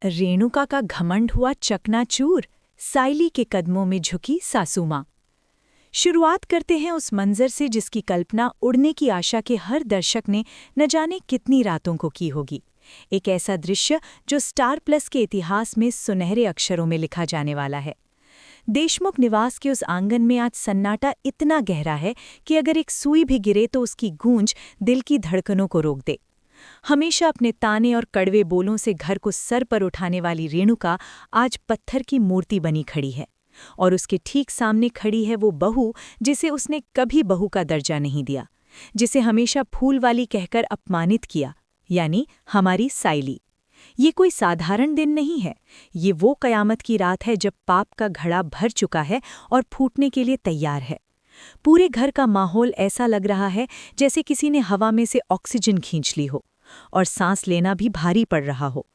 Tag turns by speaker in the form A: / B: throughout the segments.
A: रेणुका का घमंड हुआ चकनाचूर, साइली के कदमों में झुकी सासू माँ। शुरुआत करते हैं उस मंजर से जिसकी कल्पना उड़ने की आशा के हर दर्शक ने न जाने कितनी रातों को की होगी। एक ऐसा दृश्य जो स्टार प्लस के इतिहास में सुनहरे अक्षरों में लिखा जाने वाला है। देशमुख निवास के उस आंगन में आज सन्नाटा इतना गहरा है कि अगर एक सुई भी गिरे तो उसकी गूंज दिल की धड़कनों को रोक दे। हमेशा अपने ताने और कड़वे बोलों से घर को सर पर उठाने वाली रेणुका आज पत्थर की मूर्ति बनी खड़ी है, और उसके ठीक सामने खड़ी है वो बहू जिसे उसने कभी बहू का दर्जा नहीं दिया, जिसे हमेशा फूल वाली कहकर अपमानित किया, यानी हमारी साइली। ये कोई साधारण दिन नहीं है, ये वो कयामत की रात है जब पाप का घड़ा भर चुका है और फूटने के लिए तैयार है। पूरे घर का माहौल ऐसा लग रहा है जैसे किसी ने हवा में से ऑक्सीजन खींच ली हो, और सांस लेना भी भारी पड़ रहा हो।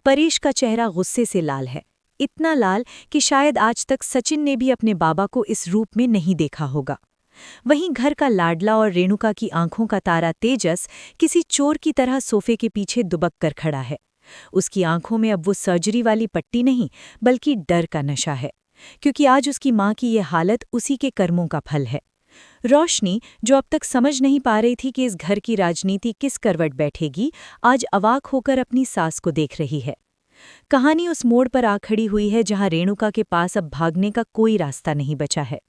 A: परेश का चेहरा गुस्से से लाल है, इतना लाल कि शायद आज तक सचिन ने भी अपने बाबा को इस रूप में नहीं देखा होगा। वहीं घर का लाडला और रेणुका की आंखों का तारा तेजस किसी चोर की तरह सोफे के पीछे दुबक कर खड़ा है। उसकी आंखों में अब वो सर्जरी वाली पट्टी नहीं, बल्कि डर का नशा है, क्योंकि आज उसकी माँ की ये हालत उसी के कर्मों का फल है। रोशनी, जो अब तक समझ नहीं पा रही थी कि इस घर की राजनीति किस करवट बैठेगी, आज अवाक होकर अपनी सास को देख रही है। कहानी उस मोड़ पर आ खड़ी हुई है जहां रेणुका के पास अब भागने का कोई रास्ता नहीं बचा है।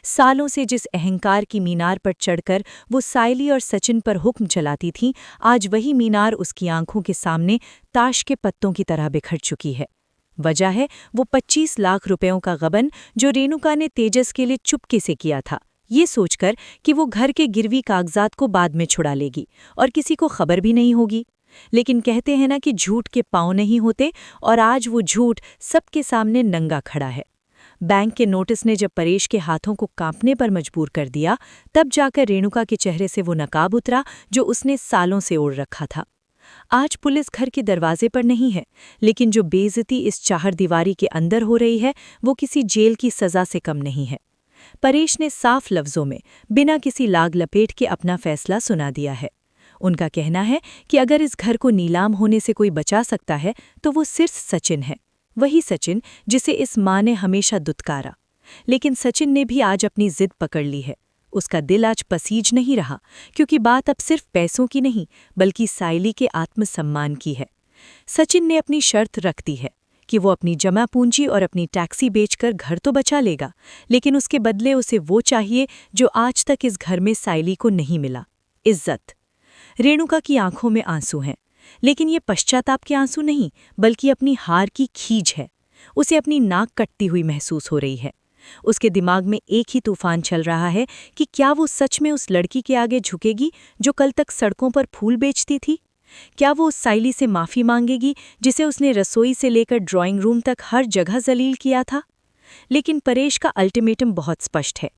A: सालों से जिस अहंकार की मीनार पर चढ़कर वो साइली और सचिन पर हुक्म चलाती थी, आज वही मीनार उसकी आंखों के सामने ताश के पत्तों की तरह बिखर चुकी है। वजह है वो 25 लाख रुपयों का गबन जो रेणुका ने तेजस के लिए चुपके से किया था, ये सोचकर कि वो घर के गिरवी कागजात को बाद में छुड़ा लेगी और किसी को खबर भी नहीं होगी। लेकिन कहते हैं ना कि झूठ के पांव नहीं होते, और आज वो झूठ सबके सामने नंगा खड़ा है। बैंक के नोटिस ने जब परेश के हाथों को कांपने पर मजबूर कर दिया, तब जाकर रेणुका के चेहरे से वो नकाब उतरा जो उसने सालों से ओढ़ रखा था। आज पुलिस घर के दरवाजे पर नहीं है, लेकिन जो बेइज्जती इस चारदीवारी के अंदर हो रही है वो किसी जेल की सजा से कम नहीं है। परेश ने साफ लफ्जों में बिना किसी लाग लपेट के अपना फैसला सुना दिया है। उनका कहना है कि अगर इस घर को नीलाम होने से कोई बचा सकता है तो वो सिर्फ सचिन है, वही सचिन जिसे इस माँ ने हमेशा दुत्कारा। लेकिन सचिन ने भी आज अपनी जिद पकड़ ली है। उसका दिल आज पसीज नहीं रहा, क्योंकि बात अब सिर्फ पैसों की नहीं बल्कि साइली के आत्मसम्मान की है। सचिन ने अपनी शर्त रख दी है कि वो अपनी जमा पूंजी और अपनी टैक्सी बेचकर घर तो बचा लेगा, लेकिन उसके बदले उसे वो चाहिए जो आज तक इस घर में साइली को नहीं मिला, इज्जत। रेणुका की आंखों में आंसू हैं, लेकिन ये पश्चाताप के आंसू नहीं बल्कि अपनी हार की खीज है। उसे अपनी नाक कटती हुई महसूस हो रही है। उसके दिमाग में एक ही तूफान चल रहा है कि क्या वो सच में उस लड़की के आगे झुकेगी जो कल तक सड़कों पर फूल बेचती थी? क्या वो उस साइली से माफ़ी मांगेगी जिसे उसने रसोई से लेकर ड्राइंग रूम तक हर जगह जलील किया था? लेकिन परेश का अल्टीमेटम बहुत स्पष्ट है,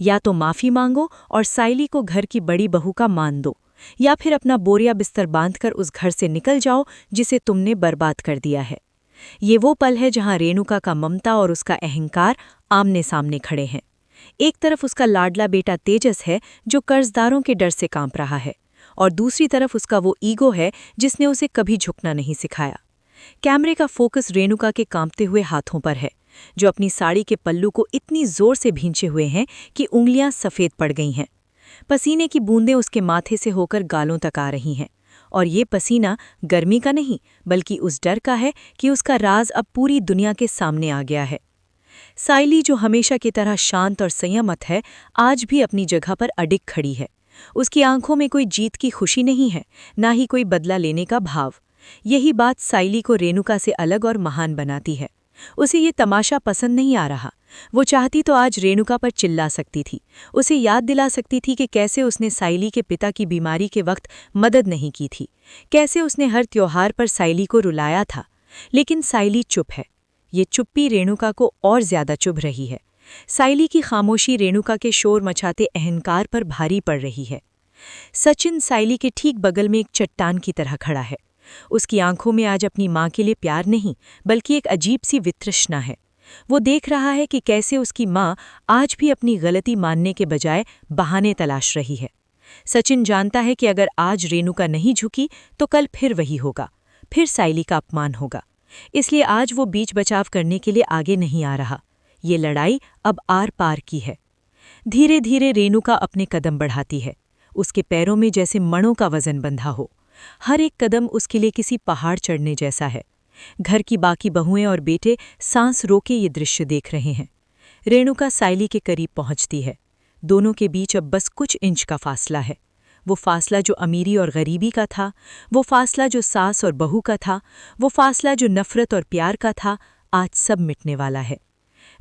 A: या तो माफ़ी मांगो और साइली को घर की बड़ी बहू का मान दो, या फिर अपना बोरिया बिस्तर बांधकर उस घर से निकल जाओ जिसे तुमने बर्बाद कर दिया है। ये वो पल है जहां रेणुका का ममता और उसका अहंकार आमने सामने खड़े हैं। एक तरफ उसका लाडला बेटा तेजस है जो कर्जदारों के डर से कांप रहा है, और दूसरी तरफ उसका वो ईगो है जिसने उसे कभी झुकना नहीं सिखाया। कैमरे का फोकस रेणुका के कांपते हुए हाथों पर है, जो अपनी साड़ी के पल्लू को इतनी जोर से भींचे हुए हैं कि उंगलियां सफ़ेद पड़ गई हैं। पसीने की बूंदें उसके माथे से होकर गालों तक आ रही हैं, और ये पसीना गर्मी का नहीं बल्कि उस डर का है कि उसका राज अब पूरी दुनिया के सामने आ गया है। साइली, जो हमेशा की तरह शांत और संयमित है, आज भी अपनी जगह पर अडिग खड़ी है। उसकी आंखों में कोई जीत की खुशी नहीं है, ना ही कोई बदला लेने का भाव। यही बात साइली को रेणुका से अलग और महान बनाती है। उसे ये तमाशा पसंद नहीं आ रहा। वो चाहती तो आज रेणुका पर चिल्ला सकती थी, उसे याद दिला सकती थी कि कैसे उसने साइली के पिता की बीमारी के वक्त मदद नहीं की थी, कैसे उसने हर त्योहार पर साइली को रुलाया था। लेकिन साइली चुप है। ये चुप्पी रेणुका को और ज्यादा चुभ रही है। साइली की खामोशी रेणुका के शोर मचाते अहंकार पर भारी पड़ रही है। सचिन साइली के ठीक बगल में एक चट्टान की तरह खड़ा है। उसकी आंखों में आज अपनी माँ के लिए प्यार नहीं बल्कि एक अजीब सी वितृष्णा है। वो देख रहा है कि कैसे उसकी माँ आज भी अपनी गलती मानने के बजाय बहाने तलाश रही है। सचिन जानता है कि अगर आज रेणुका नहीं झुकी तो कल फिर वही होगा, फिर साइली का अपमान होगा। इसलिए आज वो बीच बचाव करने के लिए आगे नहीं आ रहा। ये लड़ाई अब आर पार की है। धीरे धीरे रेणुका अपने कदम बढ़ाती है। उसके पैरों में जैसे मणों का वजन बंधा हो। हर एक कदम उसके लिए किसी पहाड़ चढ़ने जैसा है। घर की बाकी बहुएं और बेटे सांस रोके ये दृश्य देख रहे हैं। रेणुका साइली के करीब पहुंचती है। दोनों के बीच अब बस कुछ इंच का फासला है। वो फासला जो अमीरी और गरीबी का था, वो फासला जो सास और बहू का था, वो फासला जो नफरत और प्यार का था, आज सब मिटने वाला है।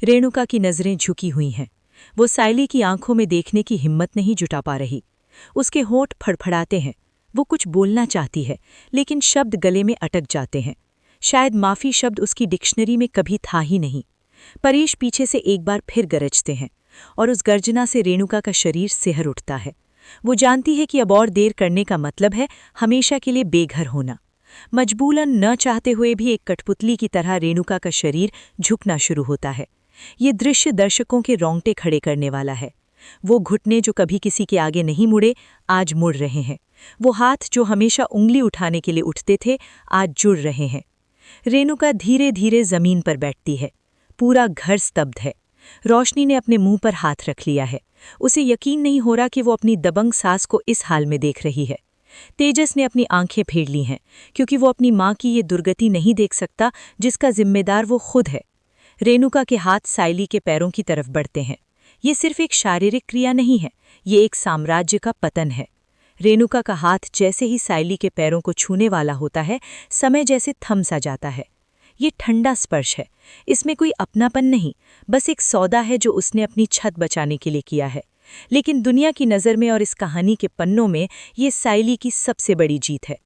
A: रेणुका की नज़रें झुकी हुई हैं। वो साइली की आंखों में देखने की हिम्मत नहीं जुटा पा रही। उसके होंठ फड़फड़ाते हैं। वो कुछ बोलना चाहती है, लेकिन शब्द गले में अटक जाते हैं। शायद माफ़ी शब्द उसकी डिक्शनरी में कभी था ही नहीं। परेश पीछे से एक बार फिर गरजते हैं और उस गर्जना से रेणुका का शरीर सिहर उठता है। वो जानती है कि अब और देर करने का मतलब है हमेशा के लिए बेघर होना। मजबूरन न चाहते हुए भी एक कठपुतली की तरह रेणुका का शरीर झुकना शुरू होता है। ये दृश्य दर्शकों के रोंगटे खड़े करने वाला है। वो घुटने जो कभी किसी के आगे नहीं मुड़े, आज मुड़ रहे हैं। वो हाथ जो हमेशा उंगली उठाने के लिए उठते थे, आज जुड़ रहे हैं। रेणुका धीरे धीरे जमीन पर बैठती है। पूरा घर स्तब्ध है। रोशनी ने अपने मुंह पर हाथ रख लिया है। उसे यकीन नहीं हो रहा कि वो अपनी दबंग सास को इस हाल में देख रही है। तेजस ने अपनी आंखें फेर ली हैं, क्योंकि वो अपनी माँ की ये दुर्गति नहीं देख सकता जिसका जिम्मेदार वो खुद है। रेणुका के हाथ साइली के पैरों की तरफ बढ़ते हैं। ये सिर्फ एक शारीरिक क्रिया नहीं है, ये एक साम्राज्य का पतन है। रेणुका का हाथ जैसे ही साइली के पैरों को छूने वाला होता है, समय जैसे थम सा जाता है। ये ठंडा स्पर्श है। इसमें कोई अपनापन नहीं, बस एक सौदा है जो उसने अपनी छत बचाने के लिए किया है। लेकिन दुनिया की नज़र में और इस कहानी के पन्नों में ये साइली की सबसे बड़ी जीत है।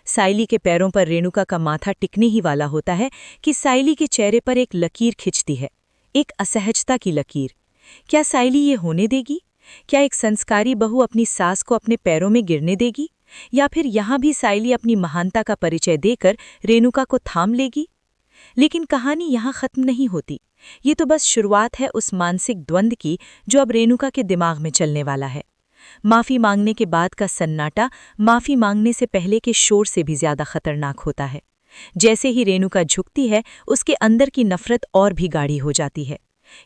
A: साइली के पैरों पर रेणुका का माथा टिकने ही वाला होता है कि साइली के चेहरे पर एक लकीर खिंचती है, एक असहजता की लकीर। क्या साइली ये होने देगी? क्या एक संस्कारी बहू अपनी सास को अपने पैरों में गिरने देगी? या फिर यहाँ भी साइली अपनी महानता का परिचय देकर रेणुका को थाम लेगी? लेकिन कहानी यहाँ खत्म नहीं होती। ये तो बस शुरुआत है उस मानसिक द्वंद्व की जो अब रेणुका के दिमाग में चलने वाला है। माफ़ी मांगने के बाद का सन्नाटा माफ़ी मांगने से पहले के शोर से भी ज्यादा खतरनाक होता है। जैसे ही रेणुका झुकती है, उसके अंदर की नफरत और भी गाढ़ी हो जाती है।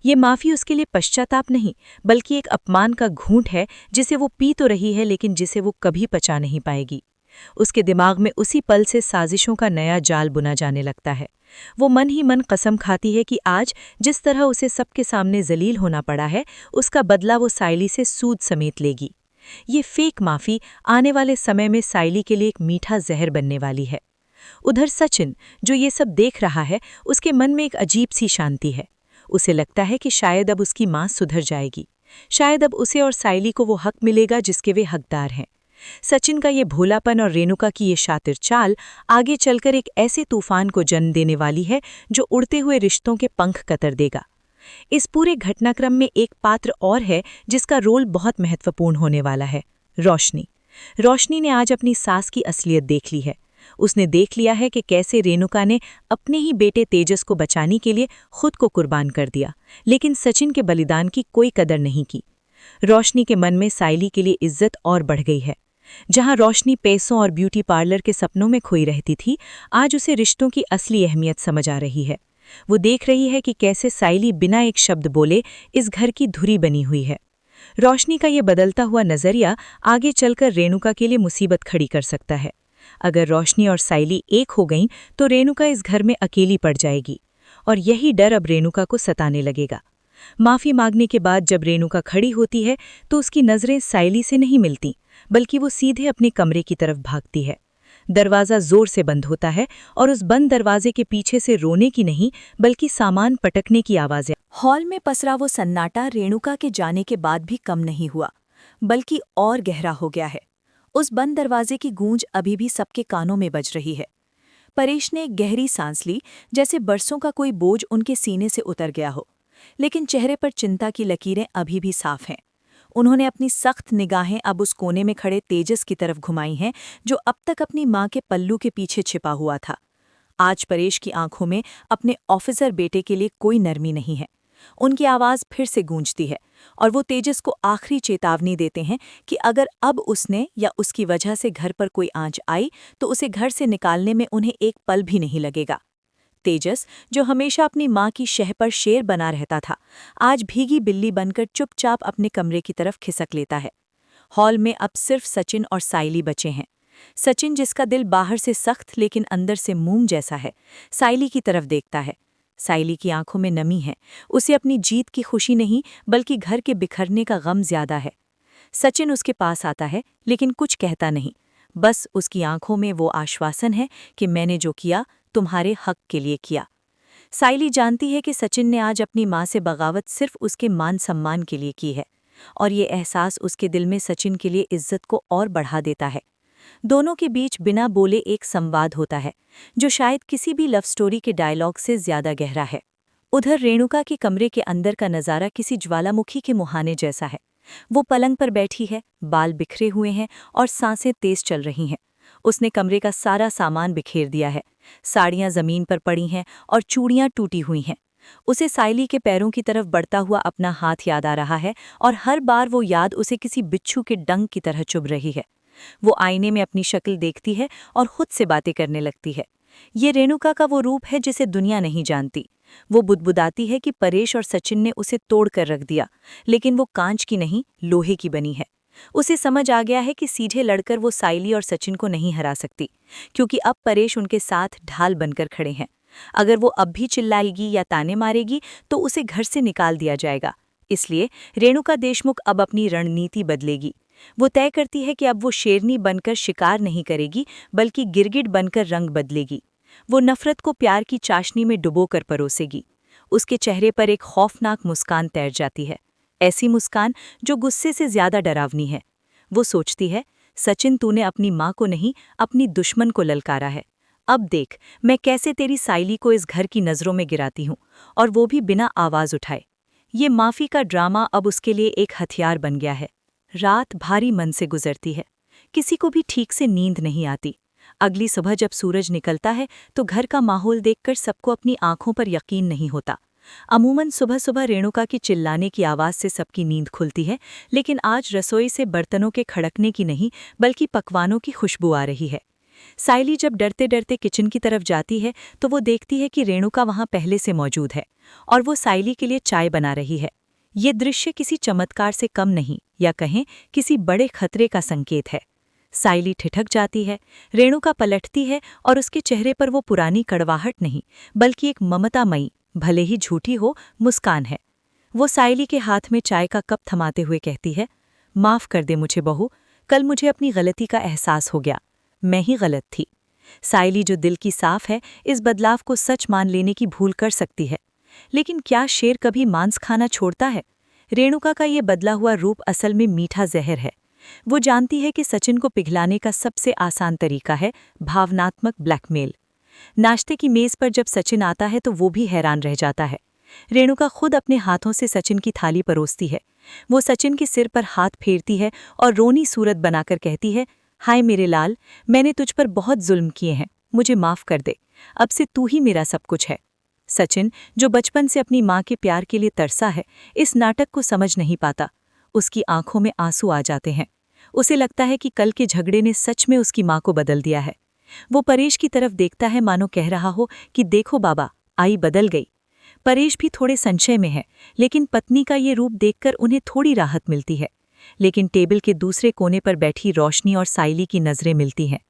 A: ये माफ़ी उसके लिए पश्चाताप नहीं, बल्कि एक अपमान का घूंट है जिसे वो पी तो रही है, लेकिन जिसे वो कभी पचा नहीं पाएगी। उसके दिमाग में उसी पल से साजिशों का नया जाल बुना जाने लगता है। वो मन ही मन कसम खाती है कि आज जिस तरह उसे सबके सामने जलील होना पड़ा है, उसका बदला वो साइली से सूद समेत लेगी। ये फेक माफ़ी आने वाले समय में साइली के लिए एक मीठा जहर बनने वाली है। उधर सचिन, जो ये सब देख रहा है, उसके मन में एक अजीब सी शांति है। उसे लगता है कि शायद अब उसकी माँ सुधर जाएगी। शायद अब उसे और साइली को वो हक मिलेगा जिसके वे हकदार हैं। सचिन का ये भोलापन और रेणुका की ये शातिर चाल आगे चलकर एक ऐसे तूफान को जन्म देने वाली है जो उड़ते हुए रिश्तों के पंख कतर देगा। इस पूरे घटनाक्रम में एक पात्र और है जिसका रोल बहुत महत्वपूर्ण होने वाला है, रोशनी। रोशनी ने आज अपनी सास की असलियत देख ली है। उसने देख लिया है कि कैसे रेणुका ने अपने ही बेटे तेजस को बचाने के लिए खुद को कुर्बान कर दिया, लेकिन सचिन के बलिदान की कोई कदर नहीं की। रोशनी के मन में साइली के लिए इज्जत और बढ़ गई है। जहां रोशनी पैसों और ब्यूटी पार्लर के सपनों में खोई रहती थी, आज उसे रिश्तों की असली अहमियत समझ आ रही है। वो देख रही है कि कैसे साइली बिना एक शब्द बोले इस घर की धुरी बनी हुई है। रोशनी का ये बदलता हुआ नजरिया आगे चलकर रेणुका के लिए मुसीबत खड़ी कर सकता है। अगर रोशनी और साइली एक हो गईं तो रेणुका इस घर में अकेली पड़ जाएगी, और यही डर अब रेणुका को सताने लगेगा। माफ़ी मांगने के बाद जब रेणुका खड़ी होती है तो उसकी नज़रें साइली से नहीं मिलती, बल्कि वो सीधे अपने कमरे की तरफ भागती है। दरवाज़ा जोर से बंद होता है और उस बंद दरवाजे के पीछे से रोने की नहीं, बल्कि सामान पटकने की आवाज़ें। हॉल में पसरा वो सन्नाटा रेणुका के जाने के बाद भी कम नहीं हुआ, बल्कि और गहरा हो गया है। उस बंद दरवाजे की गूंज अभी भी सबके कानों में बज रही है। परेश ने एक गहरी सांस ली, जैसे बरसों का कोई बोझ उनके सीने से उतर गया हो, लेकिन चेहरे पर चिंता की लकीरें अभी भी साफ हैं। उन्होंने अपनी सख्त निगाहें अब उस कोने में खड़े तेजस की तरफ घुमाई हैं, जो अब तक अपनी माँ के पल्लू के पीछे छिपा हुआ था। आज परेश की आंखों में अपने ऑफिसर बेटे के लिए कोई नरमी नहीं है। उनकी आवाज़ फिर से गूंजती है और वो तेजस को आखिरी चेतावनी देते हैं कि अगर अब उसने या उसकी वजह से घर पर कोई आंच आई तो उसे घर से निकालने में उन्हें एक पल भी नहीं लगेगा। तेजस, जो हमेशा अपनी माँ की शह पर शेर बना रहता था, आज भीगी बिल्ली बनकर चुपचाप अपने कमरे की तरफ खिसक लेता है। हॉल में अब सिर्फ सचिन और साइली बचे हैं। सचिन, जिसका दिल बाहर से सख्त लेकिन अंदर से मूंग जैसा है, साइली की तरफ देखता है। साइली की आंखों में नमी है। उसे अपनी जीत की खुशी नहीं, बल्कि घर के बिखरने का गम ज्यादा है। सचिन उसके पास आता है, लेकिन कुछ कहता नहीं। बस उसकी आंखों में वो आश्वासन है कि मैंने जो किया, तुम्हारे हक के लिए किया। साइली जानती है कि सचिन ने आज अपनी माँ से बगावत सिर्फ उसके मान सम्मान के लिए की है, और ये एहसास उसके दिल में सचिन के लिए इज्जत को और बढ़ा देता है। दोनों के बीच बिना बोले एक संवाद होता है, जो शायद किसी भी लव स्टोरी के डायलॉग से ज्यादा गहरा है। उधर रेणुका के कमरे के अंदर का नज़ारा किसी ज्वालामुखी के मुहाने जैसा है। वो पलंग पर बैठी है, बाल बिखरे हुए हैं और सांसें तेज चल रही हैं। उसने कमरे का सारा सामान बिखेर दिया है। साड़ियाँ जमीन पर पड़ी हैं और चूड़ियाँ टूटी हुई हैं। उसे साइली के पैरों की तरफ बढ़ता हुआ अपना हाथ याद आ रहा है, और हर बार वो याद उसे किसी बिच्छू के डंक की तरह चुभ रही है। वो आईने में अपनी शक्ल देखती है और खुद से बातें करने लगती है। ये रेणुका का वो रूप है जिसे दुनिया नहीं जानती। वो बुदबुदाती है कि परेश और सचिन ने उसे तोड़ कर रख दिया, लेकिन वो कांच की नहीं, लोहे की बनी है। उसे समझ आ गया है कि सीधे लड़कर वो साइली और सचिन को नहीं हरा सकती, क्योंकि अब परेश उनके साथ ढाल बनकर खड़े हैं। अगर वो अब भी चिल्लाएगी या ताने मारेगी तो उसे घर से निकाल दिया जाएगा। इसलिए रेणुका देशमुख अब अपनी रणनीति बदलेगी। वो तय करती है कि अब वो शेरनी बनकर शिकार नहीं करेगी, बल्कि गिरगिट बनकर रंग बदलेगी। वो नफरत को प्यार की चाशनी में डुबोकर परोसेगी। उसके चेहरे पर एक खौफनाक मुस्कान तैर जाती है, ऐसी मुस्कान जो गुस्से से ज्यादा डरावनी है। वो सोचती है, सचिन, तूने अपनी माँ को नहीं, अपनी दुश्मन को ललकारा है। अब देख मैं कैसे तेरी साइली को इस घर की नज़रों में गिराती हूँ, और वो भी बिना आवाज़ उठाए। ये माफ़ी का ड्रामा अब उसके लिए एक हथियार बन गया है। रात भारी मन से गुजरती है। किसी को भी ठीक से नींद नहीं आती। अगली सुबह जब सूरज निकलता है तो घर का माहौल देखकर सबको अपनी आंखों पर यकीन नहीं होता। अमूमन सुबह सुबह रेणुका की चिल्लाने की आवाज़ से सबकी नींद खुलती है, लेकिन आज रसोई से बर्तनों के खड़कने की नहीं, बल्कि पकवानों की खुशबू आ रही है। साइली जब डरते डरते किचन की तरफ जाती है तो वो देखती है कि रेणुका वहाँ पहले से मौजूद है, और वो साइली के लिए चाय बना रही है। ये दृश्य किसी चमत्कार से कम नहीं, या कहें किसी बड़े खतरे का संकेत है। साइली ठिठक जाती है। रेणुका पलटती है और उसके चेहरे पर वो पुरानी कड़वाहट नहीं, बल्कि एक ममतामयी, भले ही झूठी हो, मुस्कान है। वो साइली के हाथ में चाय का कप थमाते हुए कहती है, माफ़ कर दे मुझे बहू, कल मुझे अपनी गलती का एहसास हो गया। मैं ही गलत थी। साइली, जो दिल की साफ है, इस बदलाव को सच मान लेने की भूल कर सकती है। लेकिन क्या शेर कभी मांस खाना छोड़ता है? रेणुका का ये बदला हुआ रूप असल में मीठा जहर है। वो जानती है कि सचिन को पिघलाने का सबसे आसान तरीका है भावनात्मक ब्लैकमेल। नाश्ते की मेज पर जब सचिन आता है तो वो भी हैरान रह जाता है। रेणुका खुद अपने हाथों से सचिन की थाली परोसती है। वो सचिन के सिर पर हाथ फेरती है और रोनी सूरत बनाकर कहती है, हाय मेरे लाल, मैंने तुझ पर बहुत जुल्म किए हैं, मुझे माफ़ कर दे। अब से तू ही मेरा सब कुछ है। सचिन, जो बचपन से अपनी माँ के प्यार के लिए तरसा है, इस नाटक को समझ नहीं पाता। उसकी आंखों में आंसू आ जाते हैं। उसे लगता है कि कल के झगड़े ने सच में उसकी माँ को बदल दिया है। वो परेश की तरफ देखता है, मानो कह रहा हो कि देखो बाबा, आई बदल गई। परेश भी थोड़े संशय में है, लेकिन पत्नी का ये रूप देखकर उन्हें थोड़ी राहत मिलती है। लेकिन टेबल के दूसरे कोने पर बैठी रोशनी और साइली की नज़रें मिलती हैं।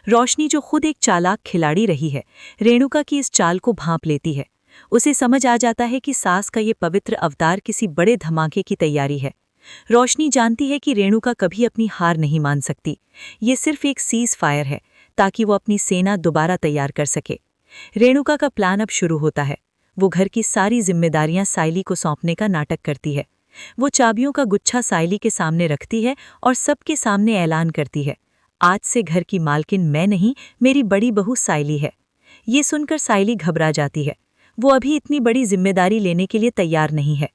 A: रोशनी, जो खुद एक चालाक खिलाड़ी रही है, रेणुका की इस चाल को भांप लेती है। उसे समझ आ जाता है कि सास का ये पवित्र अवतार किसी बड़े धमाके की तैयारी है। रोशनी जानती है कि रेणुका कभी अपनी हार नहीं मान सकती। ये सिर्फ एक सीज फायर है, ताकि वो अपनी सेना दोबारा तैयार कर सके। रेणुका का प्लान अब शुरू होता है। वो घर की सारी जिम्मेदारियां साइली को सौंपने का नाटक करती है। वो चाबियों का गुच्छा साइली के सामने रखती है और सबके सामने ऐलान करती है, आज से घर की मालकिन मैं नहीं, मेरी बड़ी बहू साइली है। ये सुनकर साइली घबरा जाती है। वो अभी इतनी बड़ी जिम्मेदारी लेने के लिए तैयार नहीं है,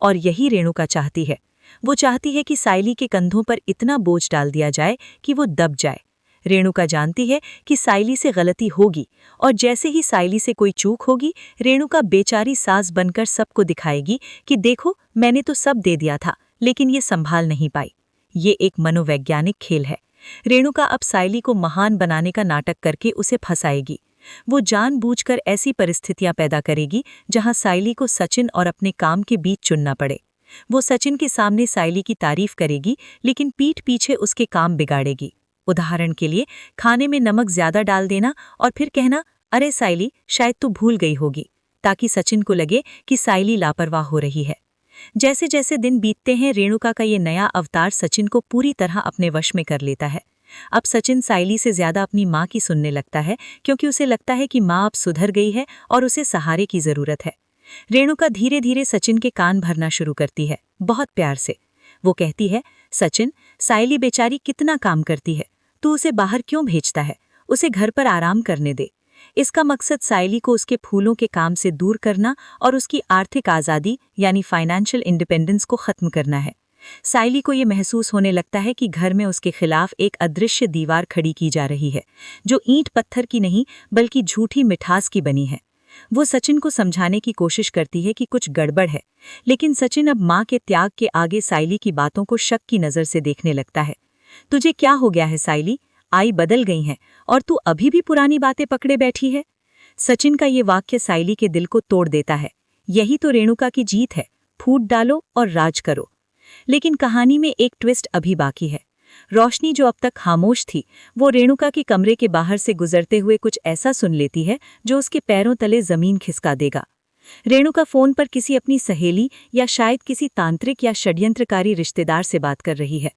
A: और यही रेणुका चाहती है। वो चाहती है कि साइली के कंधों पर इतना बोझ डाल दिया जाए कि वो दब जाए। रेणुका जानती है कि साइली से गलती होगी, और जैसे ही साइली से कोई चूक होगी, रेणुका बेचारी सास बनकर सबको दिखाएगी कि देखो, मैंने तो सब दे दिया था, लेकिन ये संभाल नहीं पाई। ये एक मनोवैज्ञानिक खेल है। रेणुका अब साइली को महान बनाने का नाटक करके उसे फंसाएगी। वो जानबूझकर ऐसी परिस्थितियां पैदा करेगी जहां साइली को सचिन और अपने काम के बीच चुनना पड़े। वो सचिन के सामने साइली की तारीफ करेगी, लेकिन पीठ पीछे उसके काम बिगाड़ेगी। उदाहरण के लिए, खाने में नमक ज्यादा डाल देना और फिर कहना, अरे साइली, शायद तू भूल गई होगी, ताकि सचिन को लगे कि साइली लापरवाह हो रही है। जैसे जैसे दिन बीतते हैं, रेणुका का ये नया अवतार सचिन को पूरी तरह अपने वश में कर लेता है। अब सचिन साइली से ज्यादा अपनी माँ की सुनने लगता है, क्योंकि उसे लगता है कि माँ अब सुधर गई है और उसे सहारे की जरूरत है। रेणुका धीरे धीरे सचिन के कान भरना शुरू करती है, बहुत प्यार से। वो कहती है, सचिन, साइली बेचारी कितना काम करती है, तू उसे बाहर क्यों भेजता है? उसे घर पर आराम करने दे। इसका मकसद साइली को उसके फूलों के काम से दूर करना और उसकी आर्थिक आज़ादी यानी फाइनेंशियल इंडिपेंडेंस को खत्म करना है। साइली को ये महसूस होने लगता है कि घर में उसके खिलाफ एक अदृश्य दीवार खड़ी की जा रही है, जो ईंट पत्थर की नहीं बल्कि झूठी मिठास की बनी है। वो सचिन को समझाने की कोशिश करती है कि कुछ गड़बड़ है, लेकिन सचिन अब माँ के त्याग के आगे साइली की बातों को शक की नज़र से देखने लगता है। तुझे क्या हो गया है साइली? आई बदल गई हैं और तू अभी भी पुरानी बातें पकड़े बैठी है। सचिन का ये वाक्य साइली के दिल को तोड़ देता है। यही तो रेणुका की जीत है, फूट डालो और राज करो। लेकिन कहानी में एक ट्विस्ट अभी बाकी है। रोशनी, जो अब तक खामोश थी, वो रेणुका के कमरे के बाहर से गुजरते हुए कुछ ऐसा सुन लेती है जो उसके पैरों तले जमीन खिसका देगा। रेणुका फोन पर किसी अपनी सहेली या शायद किसी तांत्रिक या षड्यंत्रकारी रिश्तेदार से बात कर रही है।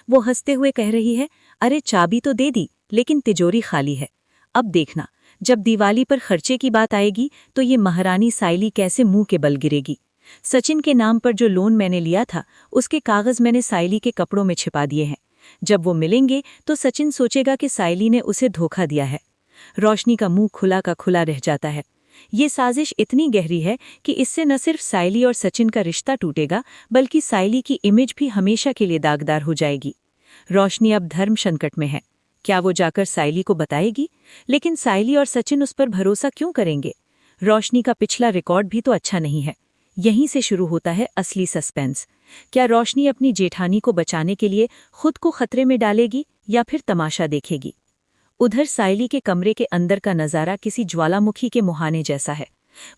A: वो हंसते हुए कह रही है, अरे चाबी तो दे दी, लेकिन तिजोरी खाली है। अब देखना, जब दिवाली पर खर्चे की बात आएगी तो ये महारानी साइली कैसे मुंह के बल गिरेगी। सचिन के नाम पर जो लोन मैंने लिया था, उसके कागज मैंने साइली के कपड़ों में छिपा दिए हैं। जब वो मिलेंगे तो सचिन सोचेगा कि साइली ने उसे धोखा दिया है। रोशनी का मुंह खुला का खुला रह जाता है। ये साजिश इतनी गहरी है कि इससे न सिर्फ साइली और सचिन का रिश्ता टूटेगा, बल्कि साइली की इमेज भी हमेशा के लिए दागदार हो जाएगी। रोशनी अब धर्म संकट में है। क्या वो जाकर साइली को बताएगी? लेकिन साइली और सचिन उस पर भरोसा क्यों करेंगे? रोशनी का पिछला रिकॉर्ड भी तो अच्छा नहीं है। यहीं से शुरू होता है असली सस्पेंस। क्या रोशनी अपनी जेठानी को बचाने के लिए खुद को खतरे में डालेगी या फिर तमाशा देखेगी? उधर साइली के कमरे के अंदर का नज़ारा किसी ज्वालामुखी के मुहाने जैसा है।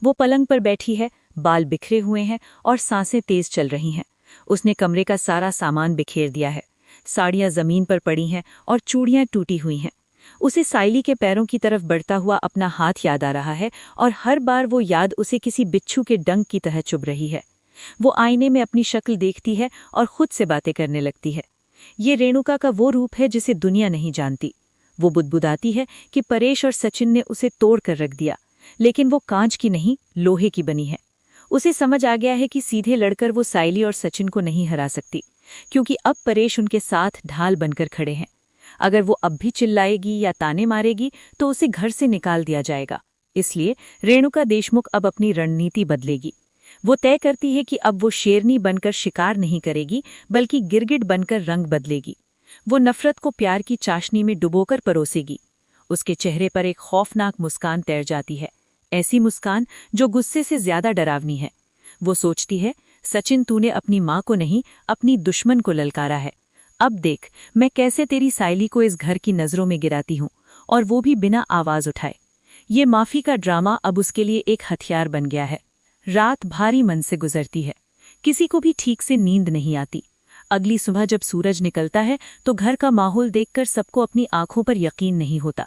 A: वो पलंग पर बैठी है, बाल बिखरे हुए हैं और सांसें तेज चल रही हैं। उसने कमरे का सारा सामान बिखेर दिया है। साड़ियाँ जमीन पर पड़ी हैं और चूड़ियाँ टूटी हुई हैं। उसे साइली के पैरों की तरफ बढ़ता हुआ अपना हाथ याद आ रहा है और हर बार वो याद उसे किसी बिच्छू के डंक की तरह चुभ रही है। वो आईने में अपनी शक्ल देखती है और खुद से बातें करने लगती है। ये रेणुका का वो रूप है जिसे दुनिया नहीं जानती। वो बुदबुदाती है कि परेश और सचिन ने उसे तोड़ कर रख दिया, लेकिन वो कांच की नहीं, लोहे की बनी है। उसे समझ आ गया है कि सीधे लड़कर वो साइली और सचिन को नहीं हरा सकती, क्योंकि अब परेश उनके साथ ढाल बनकर खड़े हैं। अगर वो अब भी चिल्लाएगी या ताने मारेगी तो उसे घर से निकाल दिया जाएगा। इसलिए रेणुका देशमुख अब अपनी रणनीति बदलेगी। वो तय करती है कि अब वो शेरनी बनकर शिकार नहीं करेगी, बल्कि गिरगिट बनकर रंग बदलेगी। वो नफरत को प्यार की चाशनी में डुबोकर परोसेगी। उसके चेहरे पर एक खौफनाक मुस्कान तैर जाती है, ऐसी मुस्कान जो गुस्से से ज्यादा डरावनी है। वो सोचती है, सचिन, तूने अपनी माँ को नहीं, अपनी दुश्मन को ललकारा है। अब देख मैं कैसे तेरी साइली को इस घर की नज़रों में गिराती हूँ, और वो भी बिना आवाज़ उठाए। ये माफ़ी का ड्रामा अब उसके लिए एक हथियार बन गया है। रात भारी मन से गुजरती है। किसी को भी ठीक से नींद नहीं आती। अगली सुबह जब सूरज निकलता है तो घर का माहौल देखकर सबको अपनी आंखों पर यकीन नहीं होता।